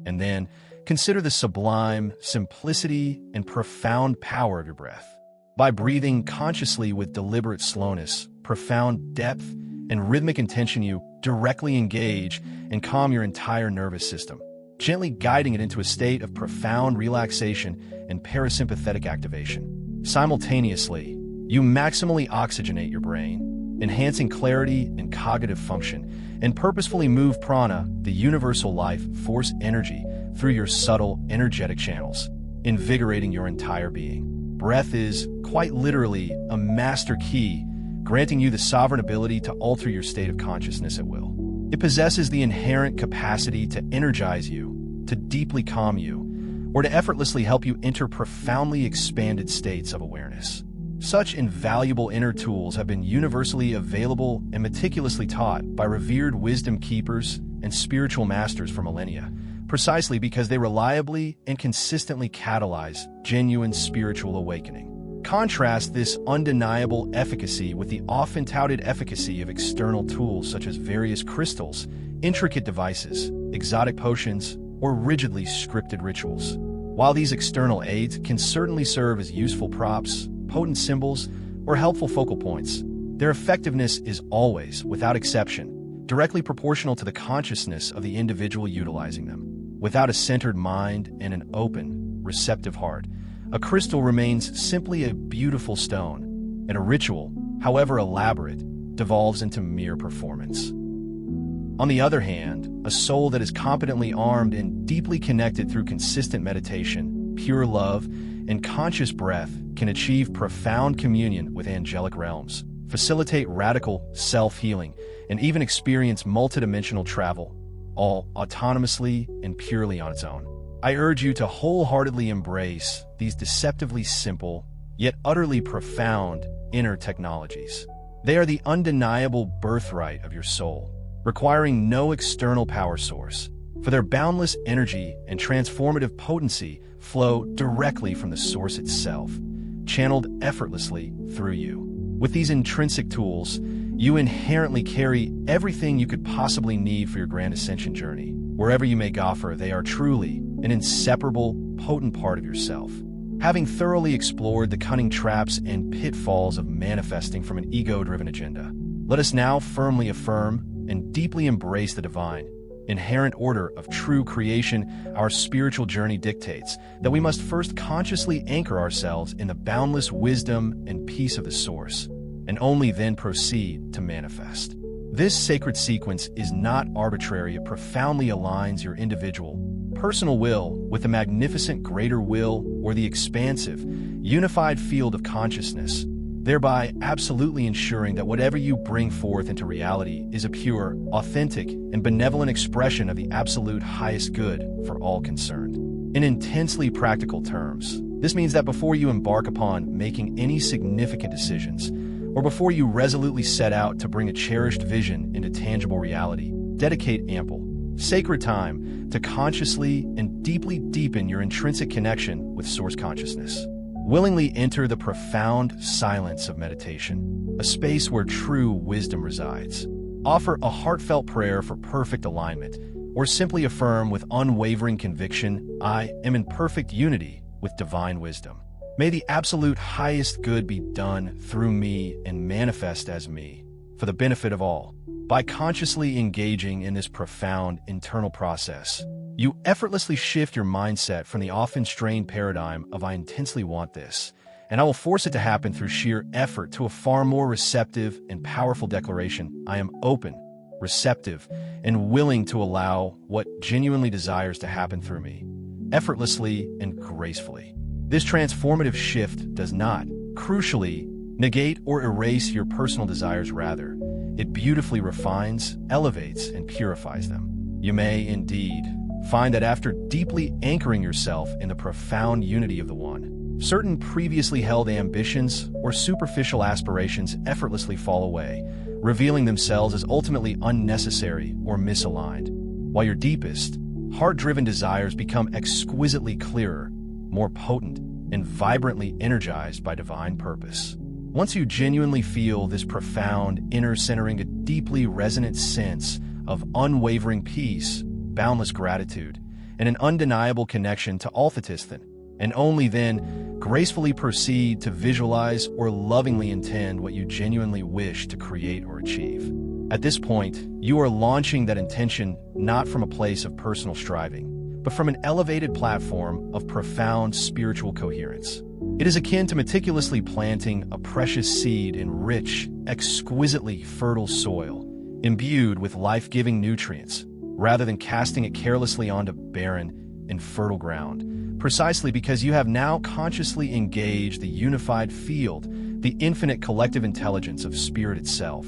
S1: And then, consider the sublime simplicity and profound power of your breath. By breathing consciously with deliberate slowness, profound depth, and rhythmic intention, you directly engage and calm your entire nervous system, gently guiding it into a state of profound relaxation and parasympathetic activation. Simultaneously, you maximally oxygenate your brain, enhancing clarity and cognitive function, and purposefully move prana, the universal life force energy, through your subtle, energetic channels, invigorating your entire being. Breath is, quite literally, a master key, granting you the sovereign ability to alter your state of consciousness at will. It possesses the inherent capacity to energize you, to deeply calm you, or to effortlessly help you enter profoundly expanded states of awareness. Such invaluable inner tools have been universally available and meticulously taught by revered wisdom keepers and spiritual masters for millennia, precisely because they reliably and consistently catalyze genuine spiritual awakening. Contrast this undeniable efficacy with the often touted efficacy of external tools such as various crystals, intricate devices, exotic potions, or rigidly scripted rituals. While these external aids can certainly serve as useful props, potent symbols, or helpful focal points, their effectiveness is always, without exception, directly proportional to the consciousness of the individual utilizing them. Without a centered mind and an open, receptive heart, a crystal remains simply a beautiful stone, and a ritual, however elaborate, devolves into mere performance. On the other hand, a soul that is competently armed and deeply connected through consistent meditation, pure love, and conscious breath can achieve profound communion with angelic realms, facilitate radical self-healing, and even experience multidimensional travel, all autonomously and purely on its own. I urge you to wholeheartedly embrace these deceptively simple, yet utterly profound inner technologies. They are the undeniable birthright of your soul, requiring no external power source, for their boundless energy and transformative potency flow directly from the source itself, channeled effortlessly through you. With these intrinsic tools, you inherently carry everything you could possibly need for your grand ascension journey. Wherever you may goffer, they are truly an inseparable, potent part of yourself. Having thoroughly explored the cunning traps and pitfalls of manifesting from an ego-driven agenda, let us now firmly affirm and deeply embrace the divine, inherent order of true creation. Our spiritual journey dictates that we must first consciously anchor ourselves in the boundless wisdom and peace of the source, and only then proceed to manifest. This sacred sequence is not arbitrary. It profoundly aligns your individual, personal will with the magnificent greater will or the expansive, unified field of consciousness, thereby absolutely ensuring that whatever you bring forth into reality is a pure, authentic, and benevolent expression of the absolute highest good for all concerned. In intensely practical terms, this means that before you embark upon making any significant decisions, or before you resolutely set out to bring a cherished vision into tangible reality, dedicate ample, sacred time to consciously and deeply deepen your intrinsic connection with Source consciousness. Willingly enter the profound silence of meditation, a space where true wisdom resides. Offer a heartfelt prayer for perfect alignment, or simply affirm with unwavering conviction, I am in perfect unity with divine wisdom. May the absolute highest good be done through me and manifest as me, for the benefit of all. By consciously engaging in this profound internal process, you effortlessly shift your mindset from the often strained paradigm of I intensely want this, and I will force it to happen through sheer effort, to a far more receptive and powerful declaration, I am open, receptive, and willing to allow what genuinely desires to happen through me, effortlessly and gracefully. This transformative shift does not, crucially, negate or erase your personal desires. Rather, it beautifully refines, elevates, and purifies them. You may, indeed, find that after deeply anchoring yourself in the profound unity of the One, certain previously held ambitions or superficial aspirations effortlessly fall away, revealing themselves as ultimately unnecessary or misaligned, while your deepest, heart-driven desires become exquisitely clearer, more potent, and vibrantly energized by divine purpose. Once you genuinely feel this profound, inner-centering, a deeply resonant sense of unwavering peace, boundless gratitude, and an undeniable connection to Alphatisthan, and only then gracefully proceed to visualize or lovingly intend what you genuinely wish to create or achieve. At this point, you are launching that intention not from a place of personal striving, but from an elevated platform of profound spiritual coherence. It is akin to meticulously planting a precious seed in rich, exquisitely fertile soil, imbued with life-giving nutrients, rather than casting it carelessly onto barren, infertile ground, precisely because you have now consciously engaged the unified field, the infinite collective intelligence of spirit itself,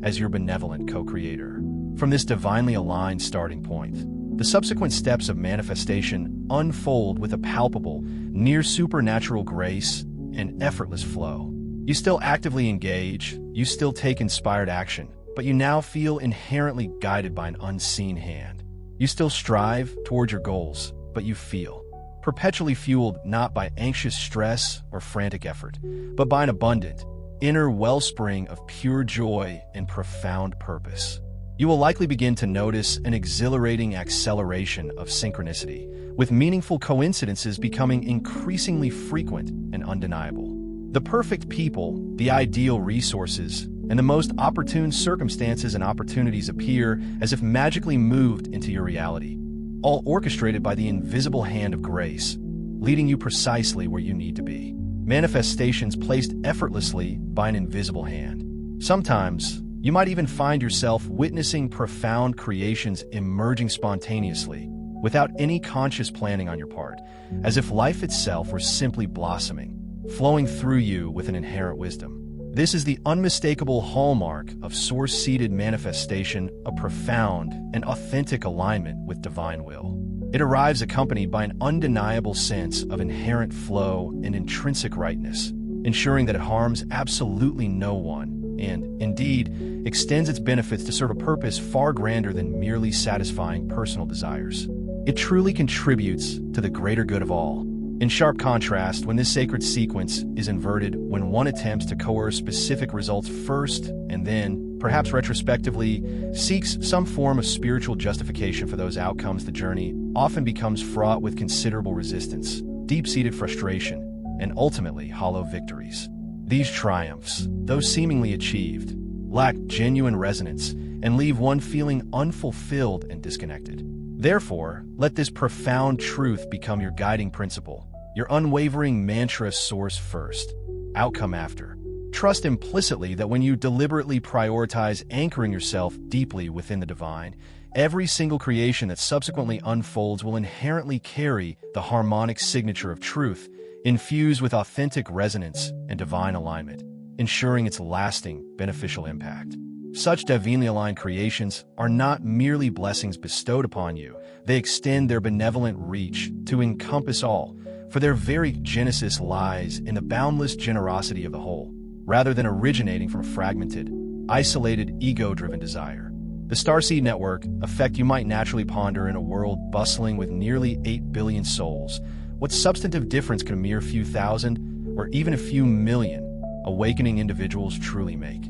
S1: as your benevolent co-creator. From this divinely aligned starting point, the subsequent steps of manifestation unfold with a palpable, near supernatural grace and effortless flow. You still actively engage, you still take inspired action, but you now feel inherently guided by an unseen hand. You still strive toward your goals, but you feel perpetually fueled not by anxious stress or frantic effort, but by an abundant, inner wellspring of pure joy and profound purpose. You will likely begin to notice an exhilarating acceleration of synchronicity, with meaningful coincidences becoming increasingly frequent and undeniable. The perfect people, the ideal resources, and the most opportune circumstances and opportunities appear as if magically moved into your reality, all orchestrated by the invisible hand of grace, leading you precisely where you need to be. Manifestations placed effortlessly by an invisible hand. Sometimes, you might even find yourself witnessing profound creations emerging spontaneously, without any conscious planning on your part, as if life itself were simply blossoming, flowing through you with an inherent wisdom. This is the unmistakable hallmark of source-seeded manifestation, a profound and authentic alignment with divine will. It arrives accompanied by an undeniable sense of inherent flow and intrinsic rightness, ensuring that it harms absolutely no one, and, indeed, extends its benefits to serve a purpose far grander than merely satisfying personal desires. It truly contributes to the greater good of all. In sharp contrast, when this sacred sequence is inverted, when one attempts to coerce specific results first and then, perhaps retrospectively, seeks some form of spiritual justification for those outcomes, the journey often becomes fraught with considerable resistance, deep-seated frustration, and ultimately hollow victories. These triumphs, though seemingly achieved, lack genuine resonance and leave one feeling unfulfilled and disconnected. Therefore, let this profound truth become your guiding principle, your unwavering mantra: source first, outcome after. Trust implicitly that when you deliberately prioritize anchoring yourself deeply within the divine, every single creation that subsequently unfolds will inherently carry the harmonic signature of truth, infused with authentic resonance and divine alignment, ensuring its lasting, beneficial impact. Such divinely aligned creations are not merely blessings bestowed upon you, they extend their benevolent reach to encompass all, for their very genesis lies in the boundless generosity of the whole, rather than originating from fragmented, isolated, ego-driven desire. The starseed network effect you might naturally ponder in a world bustling with nearly 8 billion souls. What substantive difference can a mere few thousand, or even a few million, awakening individuals truly make?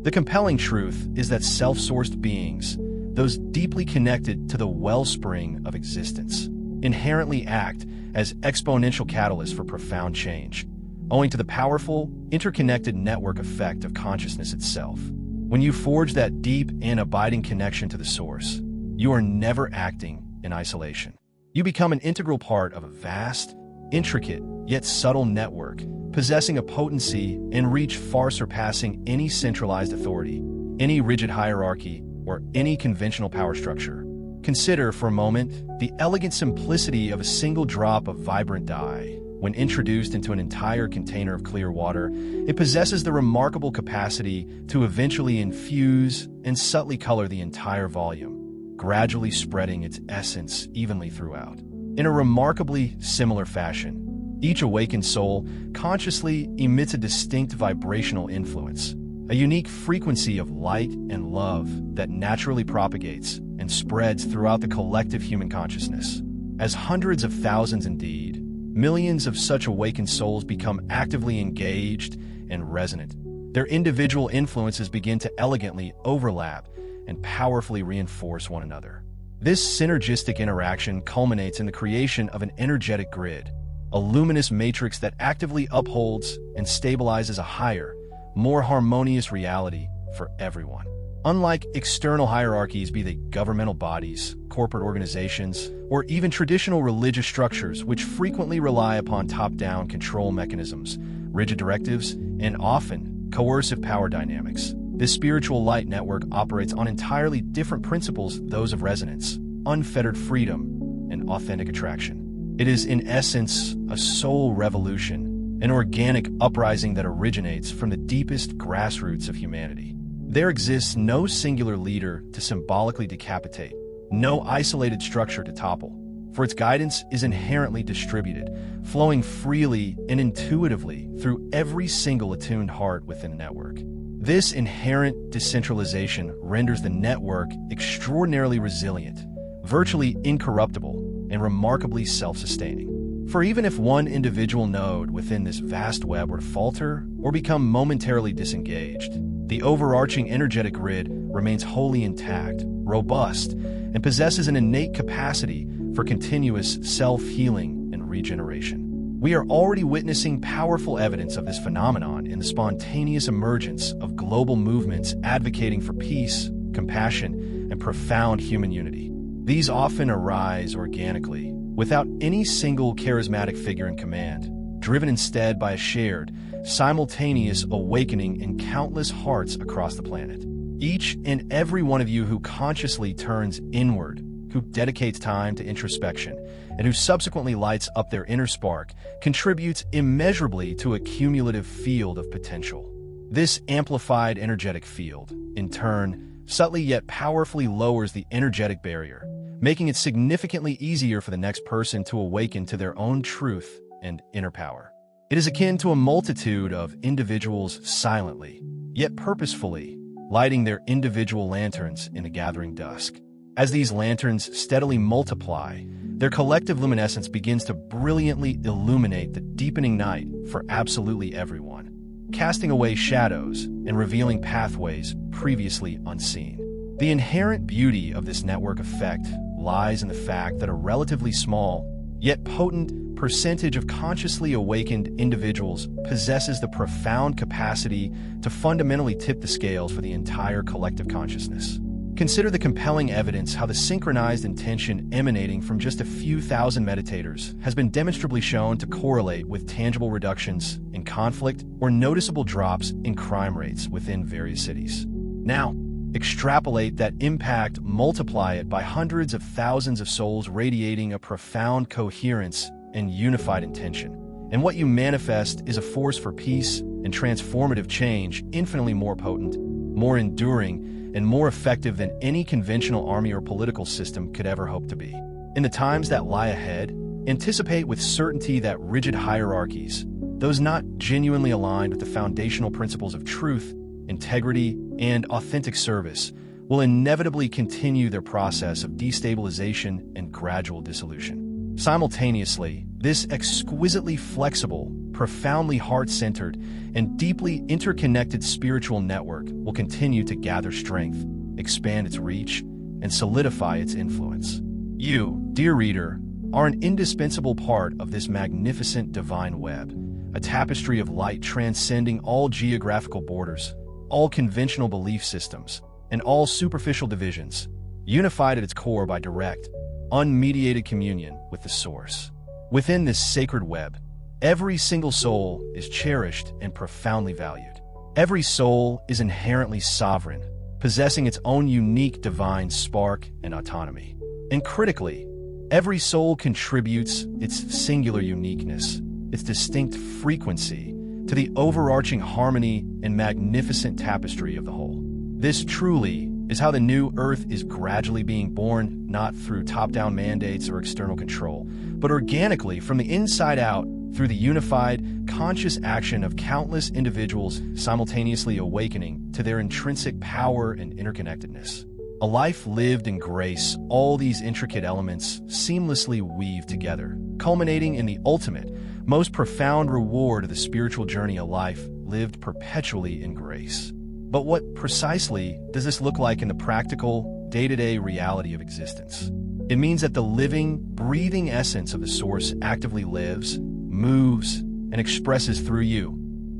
S1: The compelling truth is that self-sourced beings, those deeply connected to the wellspring of existence, inherently act as exponential catalysts for profound change, owing to the powerful, interconnected network effect of consciousness itself. When you forge that deep and abiding connection to the source, you are never acting in isolation. You become an integral part of a vast, intricate, yet subtle network, possessing a potency and reach far surpassing any centralized authority, any rigid hierarchy, or any conventional power structure. Consider, for a moment, the elegant simplicity of a single drop of vibrant dye. When introduced into an entire container of clear water, it possesses the remarkable capacity to eventually infuse and subtly color the entire volume, gradually spreading its essence evenly throughout. In a remarkably similar fashion, each awakened soul consciously emits a distinct vibrational influence, a unique frequency of light and love that naturally propagates and spreads throughout the collective human consciousness. As hundreds of thousands, indeed, millions of such awakened souls become actively engaged and resonant. Their individual influences begin to elegantly overlap and powerfully reinforce one another. This synergistic interaction culminates in the creation of an energetic grid, a luminous matrix that actively upholds and stabilizes a higher, more harmonious reality for everyone. Unlike external hierarchies, be they governmental bodies, corporate organizations, or even traditional religious structures which frequently rely upon top-down control mechanisms, rigid directives, and often coercive power dynamics, this spiritual light network operates on entirely different principles, those of resonance, unfettered freedom, and authentic attraction. It is, in essence, a soul revolution, an organic uprising that originates from the deepest grassroots of humanity. There exists no singular leader to symbolically decapitate, no isolated structure to topple, for its guidance is inherently distributed, flowing freely and intuitively through every single attuned heart within the network. This inherent decentralization renders the network extraordinarily resilient, virtually incorruptible, and remarkably self-sustaining. For even if one individual node within this vast web were to falter or become momentarily disengaged, the overarching energetic grid remains wholly intact, robust, and possesses an innate capacity for continuous self-healing and regeneration. We are already witnessing powerful evidence of this phenomenon in the spontaneous emergence of global movements advocating for peace, compassion, and profound human unity. These often arise organically, without any single charismatic figure in command, driven instead by a shared, simultaneous awakening in countless hearts across the planet. Each and every one of you who consciously turns inward, who dedicates time to introspection, and who subsequently lights up their inner spark, contributes immeasurably to a cumulative field of potential. This amplified energetic field, in turn, subtly yet powerfully lowers the energetic barrier, making it significantly easier for the next person to awaken to their own truth and inner power. It is akin to a multitude of individuals silently, yet purposefully, lighting their individual lanterns in the gathering dusk. As these lanterns steadily multiply, their collective luminescence begins to brilliantly illuminate the deepening night for absolutely everyone, casting away shadows and revealing pathways previously unseen. The inherent beauty of this network effect lies in the fact that a relatively small, yet potent percentage of consciously awakened individuals possesses the profound capacity to fundamentally tip the scales for the entire collective consciousness. Consider the compelling evidence how the synchronized intention emanating from just a few thousand meditators has been demonstrably shown to correlate with tangible reductions in conflict or noticeable drops in crime rates within various cities. Now, extrapolate that impact, multiply it by hundreds of thousands of souls radiating a profound coherence and unified intention, and what you manifest is a force for peace and transformative change infinitely more potent, more enduring, and more effective than any conventional army or political system could ever hope to be. In the times that lie ahead, anticipate with certainty that rigid hierarchies, those not genuinely aligned with the foundational principles of truth, integrity, and authentic service, will inevitably continue their process of destabilization and gradual dissolution. Simultaneously, this exquisitely flexible, profoundly heart-centered, and deeply interconnected spiritual network will continue to gather strength, expand its reach, and solidify its influence. You, dear reader, are an indispensable part of this magnificent divine web, a tapestry of light transcending all geographical borders, all conventional belief systems, and all superficial divisions, unified at its core by direct, unmediated communion with the Source. Within this sacred web, every single soul is cherished and profoundly valued. Every soul is inherently sovereign, possessing its own unique divine spark and autonomy. And critically, every soul contributes its singular uniqueness, its distinct frequency, to the overarching harmony and magnificent tapestry of the whole. This truly is how the new Earth is gradually being born, not through top-down mandates or external control, but organically from the inside out through the unified, conscious action of countless individuals simultaneously awakening to their intrinsic power and interconnectedness. A life lived in grace, all these intricate elements seamlessly weave together, culminating in the ultimate, most profound reward of the spiritual journey of life, lived perpetually in grace. But what precisely does this look like in the practical, day-to-day reality of existence? It means that the living, breathing essence of the Source actively lives, moves, and expresses through you,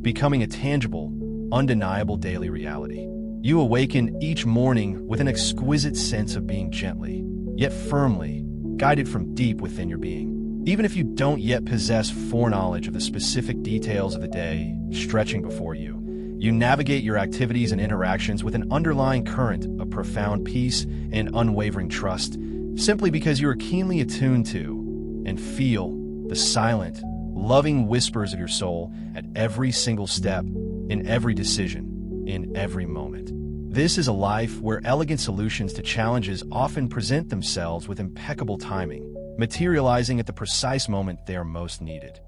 S1: becoming a tangible, undeniable daily reality. You awaken each morning with an exquisite sense of being gently, yet firmly, guided from deep within your being. Even if you don't yet possess foreknowledge of the specific details of the day stretching before you, you navigate your activities and interactions with an underlying current of profound peace and unwavering trust, simply because you are keenly attuned to and feel the silent, loving whispers of your soul at every single step, in every decision, in every moment. This is a life where elegant solutions to challenges often present themselves with impeccable timing, materializing at the precise moment they are most needed.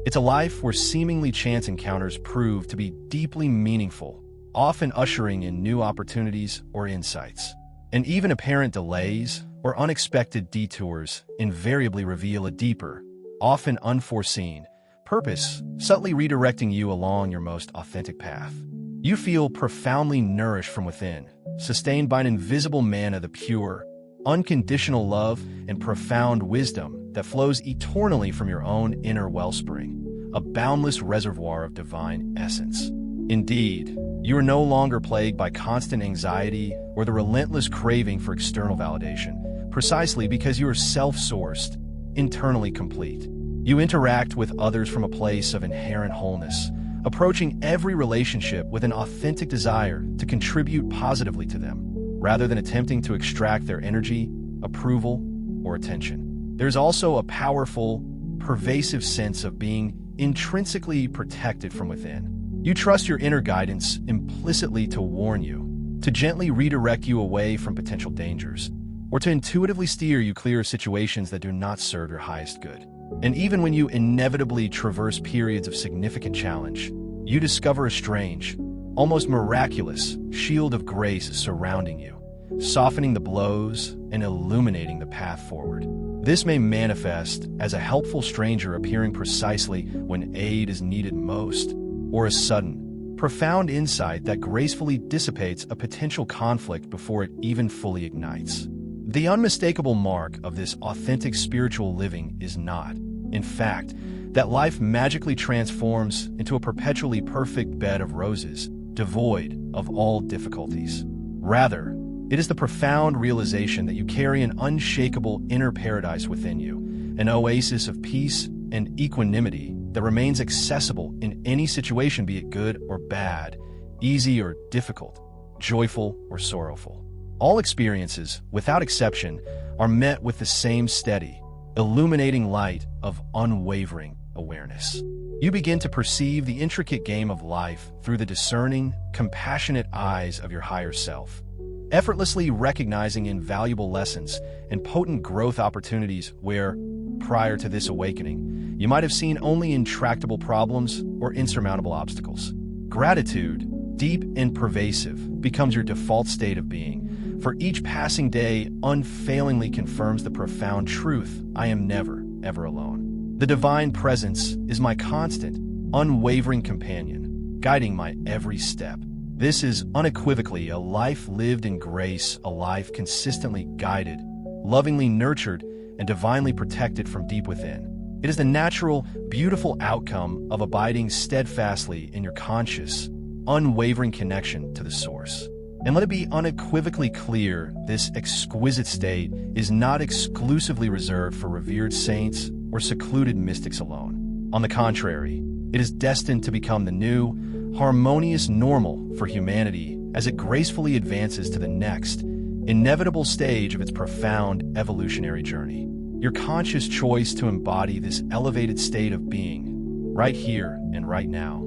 S1: It's a life where seemingly chance encounters prove to be deeply meaningful, often ushering in new opportunities or insights. And even apparent delays or unexpected detours invariably reveal a deeper, often unforeseen, purpose, subtly redirecting you along your most authentic path. You feel profoundly nourished from within, sustained by an invisible manna, the pure, unconditional love and profound wisdom that flows eternally from your own inner wellspring, a boundless reservoir of divine essence. Indeed, you are no longer plagued by constant anxiety or the relentless craving for external validation, precisely because you are self-sourced, internally complete. You interact with others from a place of inherent wholeness, approaching every relationship with an authentic desire to contribute positively to them, rather than attempting to extract their energy, approval, or attention. There's also a powerful, pervasive sense of being intrinsically protected from within. You trust your inner guidance implicitly to warn you, to gently redirect you away from potential dangers, or to intuitively steer you clear of situations that do not serve your highest good. And even when you inevitably traverse periods of significant challenge, you discover a strange, almost miraculous shield of grace surrounding you, softening the blows and illuminating the path forward. This may manifest as a helpful stranger appearing precisely when aid is needed most, or a sudden, profound insight that gracefully dissipates a potential conflict before it even fully ignites. The unmistakable mark of this authentic spiritual living is not, in fact, that life magically transforms into a perpetually perfect bed of roses, devoid of all difficulties. Rather, it is the profound realization that you carry an unshakable inner paradise within you, an oasis of peace and equanimity that remains accessible in any situation, be it good or bad, easy or difficult, joyful or sorrowful. All experiences, without exception, are met with the same steady, illuminating light of unwavering awareness. You begin to perceive the intricate game of life through the discerning, compassionate eyes of your higher self, effortlessly recognizing invaluable lessons and potent growth opportunities where, prior to this awakening, you might have seen only intractable problems or insurmountable obstacles. Gratitude, deep and pervasive, becomes your default state of being, for each passing day unfailingly confirms the profound truth: I am never, ever alone. The divine presence is my constant, unwavering companion, guiding my every step. This is unequivocally a life lived in grace, a life consistently guided, lovingly nurtured, and divinely protected from deep within. It is the natural, beautiful outcome of abiding steadfastly in your conscious, unwavering connection to the Source. And let it be unequivocally clear, this exquisite state is not exclusively reserved for revered saints or secluded mystics alone. On the contrary, it is destined to become the new, harmonious normal for humanity as it gracefully advances to the next, inevitable stage of its profound evolutionary journey. Your conscious choice to embody this elevated state of being, right here and right now,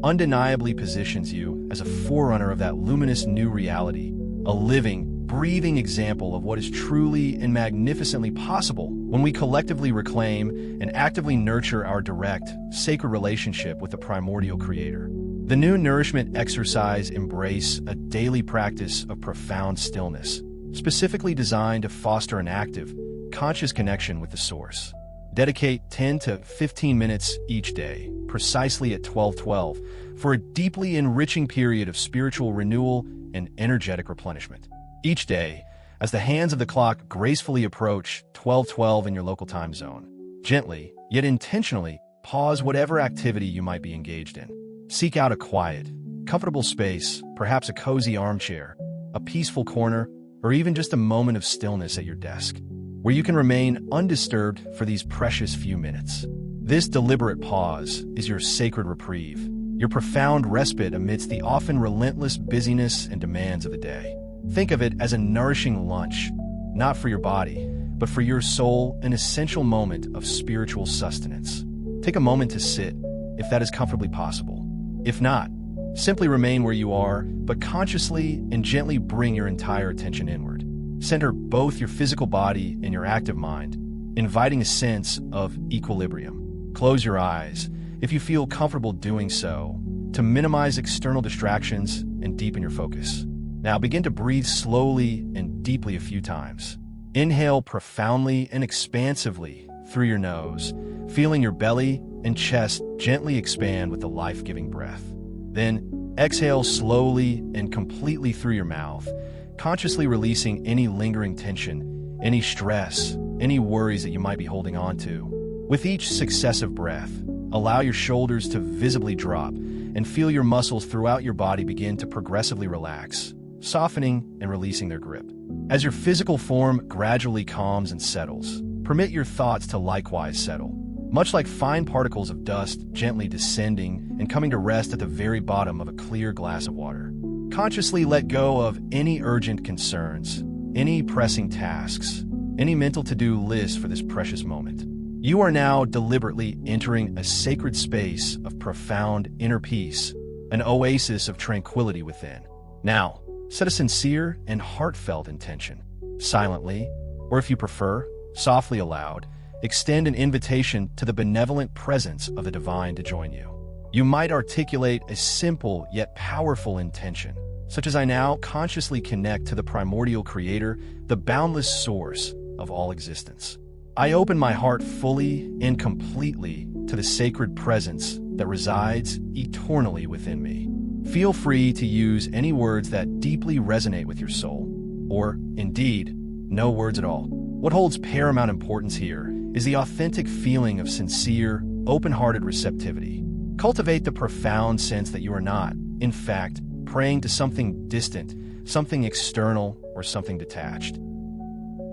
S1: undeniably positions you as a forerunner of that luminous new reality, a living, breathing example of what is truly and magnificently possible when we collectively reclaim and actively nurture our direct, sacred relationship with the primordial Creator. The new nourishment exercise embrace a daily practice of profound stillness, specifically designed to foster an active, conscious connection with the Source. Dedicate 10 to 15 minutes each day, precisely at 12:12, for a deeply enriching period of spiritual renewal and energetic replenishment. Each day, as the hands of the clock gracefully approach 12:12 in your local time zone, gently, yet intentionally, pause whatever activity you might be engaged in. Seek out a quiet, comfortable space, perhaps a cozy armchair, a peaceful corner, or even just a moment of stillness at your desk, where you can remain undisturbed for these precious few minutes. This deliberate pause is your sacred reprieve, your profound respite amidst the often relentless busyness and demands of the day. Think of it as a nourishing lunch, not for your body, but for your soul, an essential moment of spiritual sustenance. Take a moment to sit, if that is comfortably possible. If not, simply remain where you are, but consciously and gently bring your entire attention inward. Center both your physical body and your active mind, inviting a sense of equilibrium. Close your eyes, if you feel comfortable doing so, to minimize external distractions and deepen your focus. Now begin to breathe slowly and deeply a few times. Inhale profoundly and expansively through your nose, feeling your belly and chest gently expand with the life-giving breath. Then exhale slowly and completely through your mouth, consciously releasing any lingering tension, any stress, any worries that you might be holding on to. With each successive breath, allow your shoulders to visibly drop and feel your muscles throughout your body begin to progressively relax, softening and releasing their grip. As your physical form gradually calms and settles, permit your thoughts to likewise settle, much like fine particles of dust gently descending and coming to rest at the very bottom of a clear glass of water. Consciously let go of any urgent concerns, any pressing tasks, any mental to-do list for this precious moment. You are now deliberately entering a sacred space of profound inner peace, an oasis of tranquility within. Now, set a sincere and heartfelt intention. Silently, or if you prefer, softly aloud, extend an invitation to the benevolent presence of the divine to join you. You might articulate a simple yet powerful intention, such as I now consciously connect to the primordial creator, the boundless source of all existence. I open my heart fully and completely to the sacred presence that resides eternally within me. Feel free to use any words that deeply resonate with your soul, or, indeed, no words at all. What holds paramount importance here is the authentic feeling of sincere, open-hearted receptivity. Cultivate the profound sense that you are not, in fact, praying to something distant, something external, or something detached.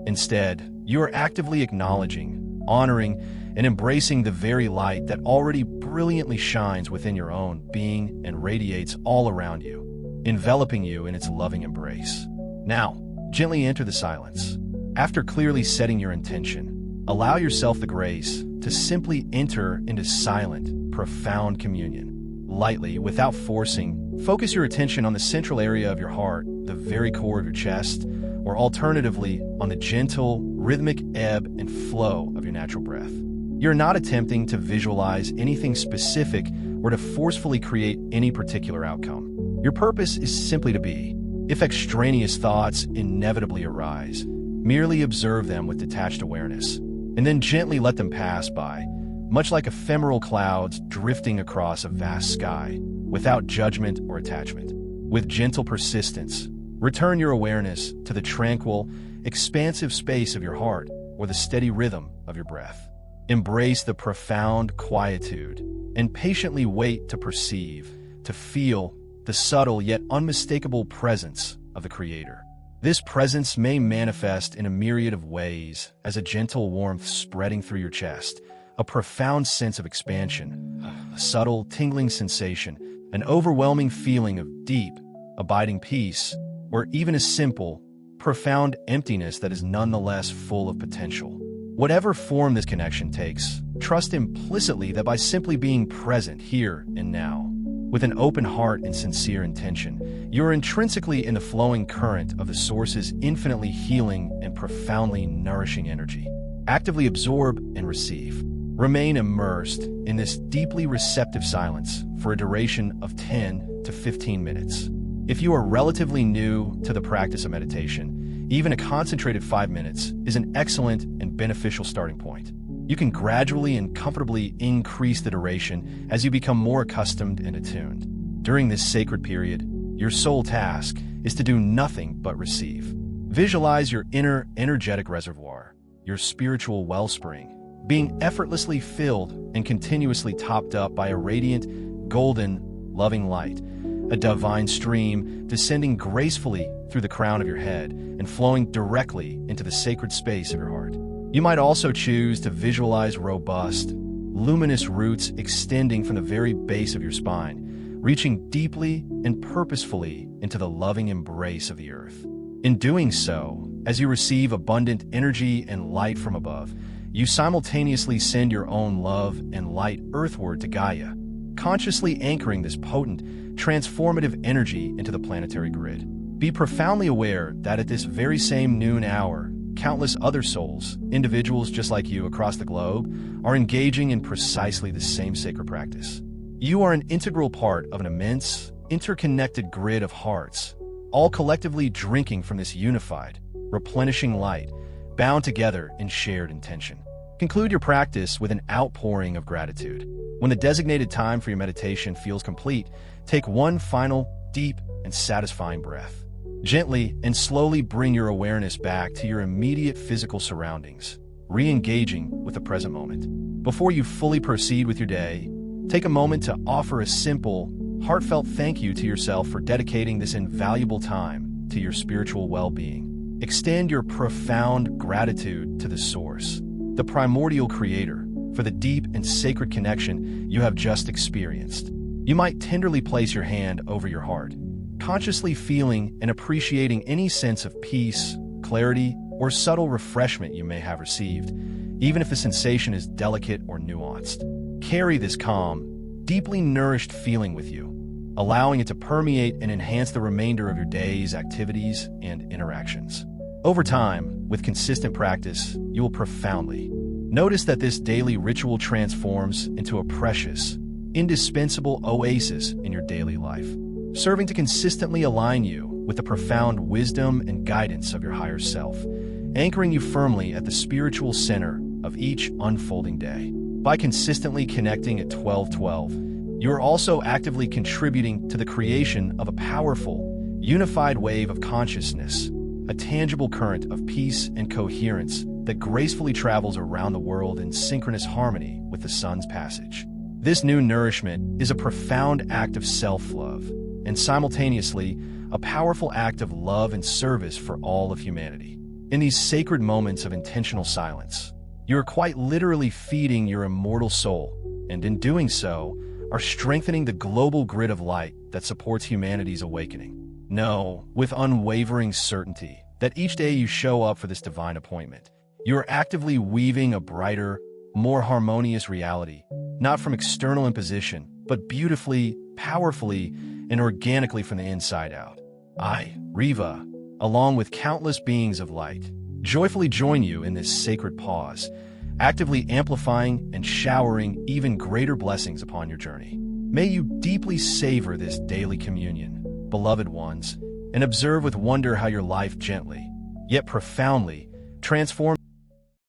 S1: Instead, you are actively acknowledging, honoring, and embracing the very light that already brilliantly shines within your own being and radiates all around you, enveloping you in its loving embrace. Now, gently enter the silence. After clearly setting your intention, allow yourself the grace to simply enter into silent, profound communion. Lightly, without forcing, focus your attention on the central area of your heart, the very core of your chest, or alternatively, on the gentle, rhythmic ebb and flow of your natural breath. You're not attempting to visualize anything specific or to forcefully create any particular outcome. Your purpose is simply to be. If extraneous thoughts inevitably arise, merely observe them with detached awareness, and then gently let them pass by, much like ephemeral clouds drifting across a vast sky, without judgment or attachment. With gentle persistence, return your awareness to the tranquil, expansive space of your heart or the steady rhythm of your breath. Embrace the profound quietude and patiently wait to perceive, to feel the subtle yet unmistakable presence of the Creator. This presence may manifest in a myriad of ways, as a gentle warmth spreading through your chest, a profound sense of expansion, a subtle, tingling sensation, an overwhelming feeling of deep, abiding peace, or even a simple, profound emptiness that is nonetheless full of potential. Whatever form this connection takes, trust implicitly that by simply being present here and now, with an open heart and sincere intention, you are intrinsically in the flowing current of the Source's infinitely healing and profoundly nourishing energy. Actively absorb and receive. Remain immersed in this deeply receptive silence for a duration of 10 to 15 minutes. If you are relatively new to the practice of meditation, even a concentrated 5 minutes is an excellent and beneficial starting point. You can gradually and comfortably increase the duration as you become more accustomed and attuned. During this sacred period, your sole task is to do nothing but receive. Visualize your inner energetic reservoir, your spiritual wellspring, being effortlessly filled and continuously topped up by a radiant, golden, loving light, a divine stream descending gracefully through the crown of your head and flowing directly into the sacred space of your heart. You might also choose to visualize robust, luminous roots extending from the very base of your spine, reaching deeply and purposefully into the loving embrace of the earth. In doing so, as you receive abundant energy and light from above, you simultaneously send your own love and light earthward to Gaia, consciously anchoring this potent, transformative energy into the planetary grid. Be profoundly aware that at this very same noon hour, countless other souls, individuals just like you across the globe, are engaging in precisely the same sacred practice. You are an integral part of an immense, interconnected grid of hearts, all collectively drinking from this unified, replenishing light, bound together in shared intention. Conclude your practice with an outpouring of gratitude. When the designated time for your meditation feels complete, take one final, deep, and satisfying breath. Gently and slowly bring your awareness back to your immediate physical surroundings, re-engaging with the present moment. Before you fully proceed with your day, take a moment to offer a simple, heartfelt thank you to yourself for dedicating this invaluable time to your spiritual well-being. Extend your profound gratitude to the Source, the primordial Creator, for the deep and sacred connection you have just experienced. You might tenderly place your hand over your heart, consciously feeling and appreciating any sense of peace, clarity, or subtle refreshment you may have received, even if the sensation is delicate or nuanced. Carry this calm, deeply nourished feeling with you, allowing it to permeate and enhance the remainder of your day's activities and interactions. Over time, with consistent practice, you will profoundly notice that this daily ritual transforms into a precious, indispensable oasis in your daily life, serving to consistently align you with the profound wisdom and guidance of your higher self, anchoring you firmly at the spiritual center of each unfolding day. By consistently connecting at 1212, you are also actively contributing to the creation of a powerful, unified wave of consciousness, a tangible current of peace and coherence that gracefully travels around the world in synchronous harmony with the sun's passage. This new nourishment is a profound act of self-love, and simultaneously a powerful act of love and service for all of humanity. In these sacred moments of intentional silence, you are quite literally feeding your immortal soul, and in doing so, are strengthening the global grid of light that supports humanity's awakening. Know, with unwavering certainty, that each day you show up for this divine appointment, you are actively weaving a brighter, more harmonious reality, not from external imposition, but beautifully, powerfully, and organically from the inside out. I, Riva, along with countless beings of light, joyfully join you in this sacred pause, actively amplifying and showering even greater blessings upon your journey. May you deeply savor this daily communion, beloved ones, and observe with wonder how your life gently, yet profoundly, transforms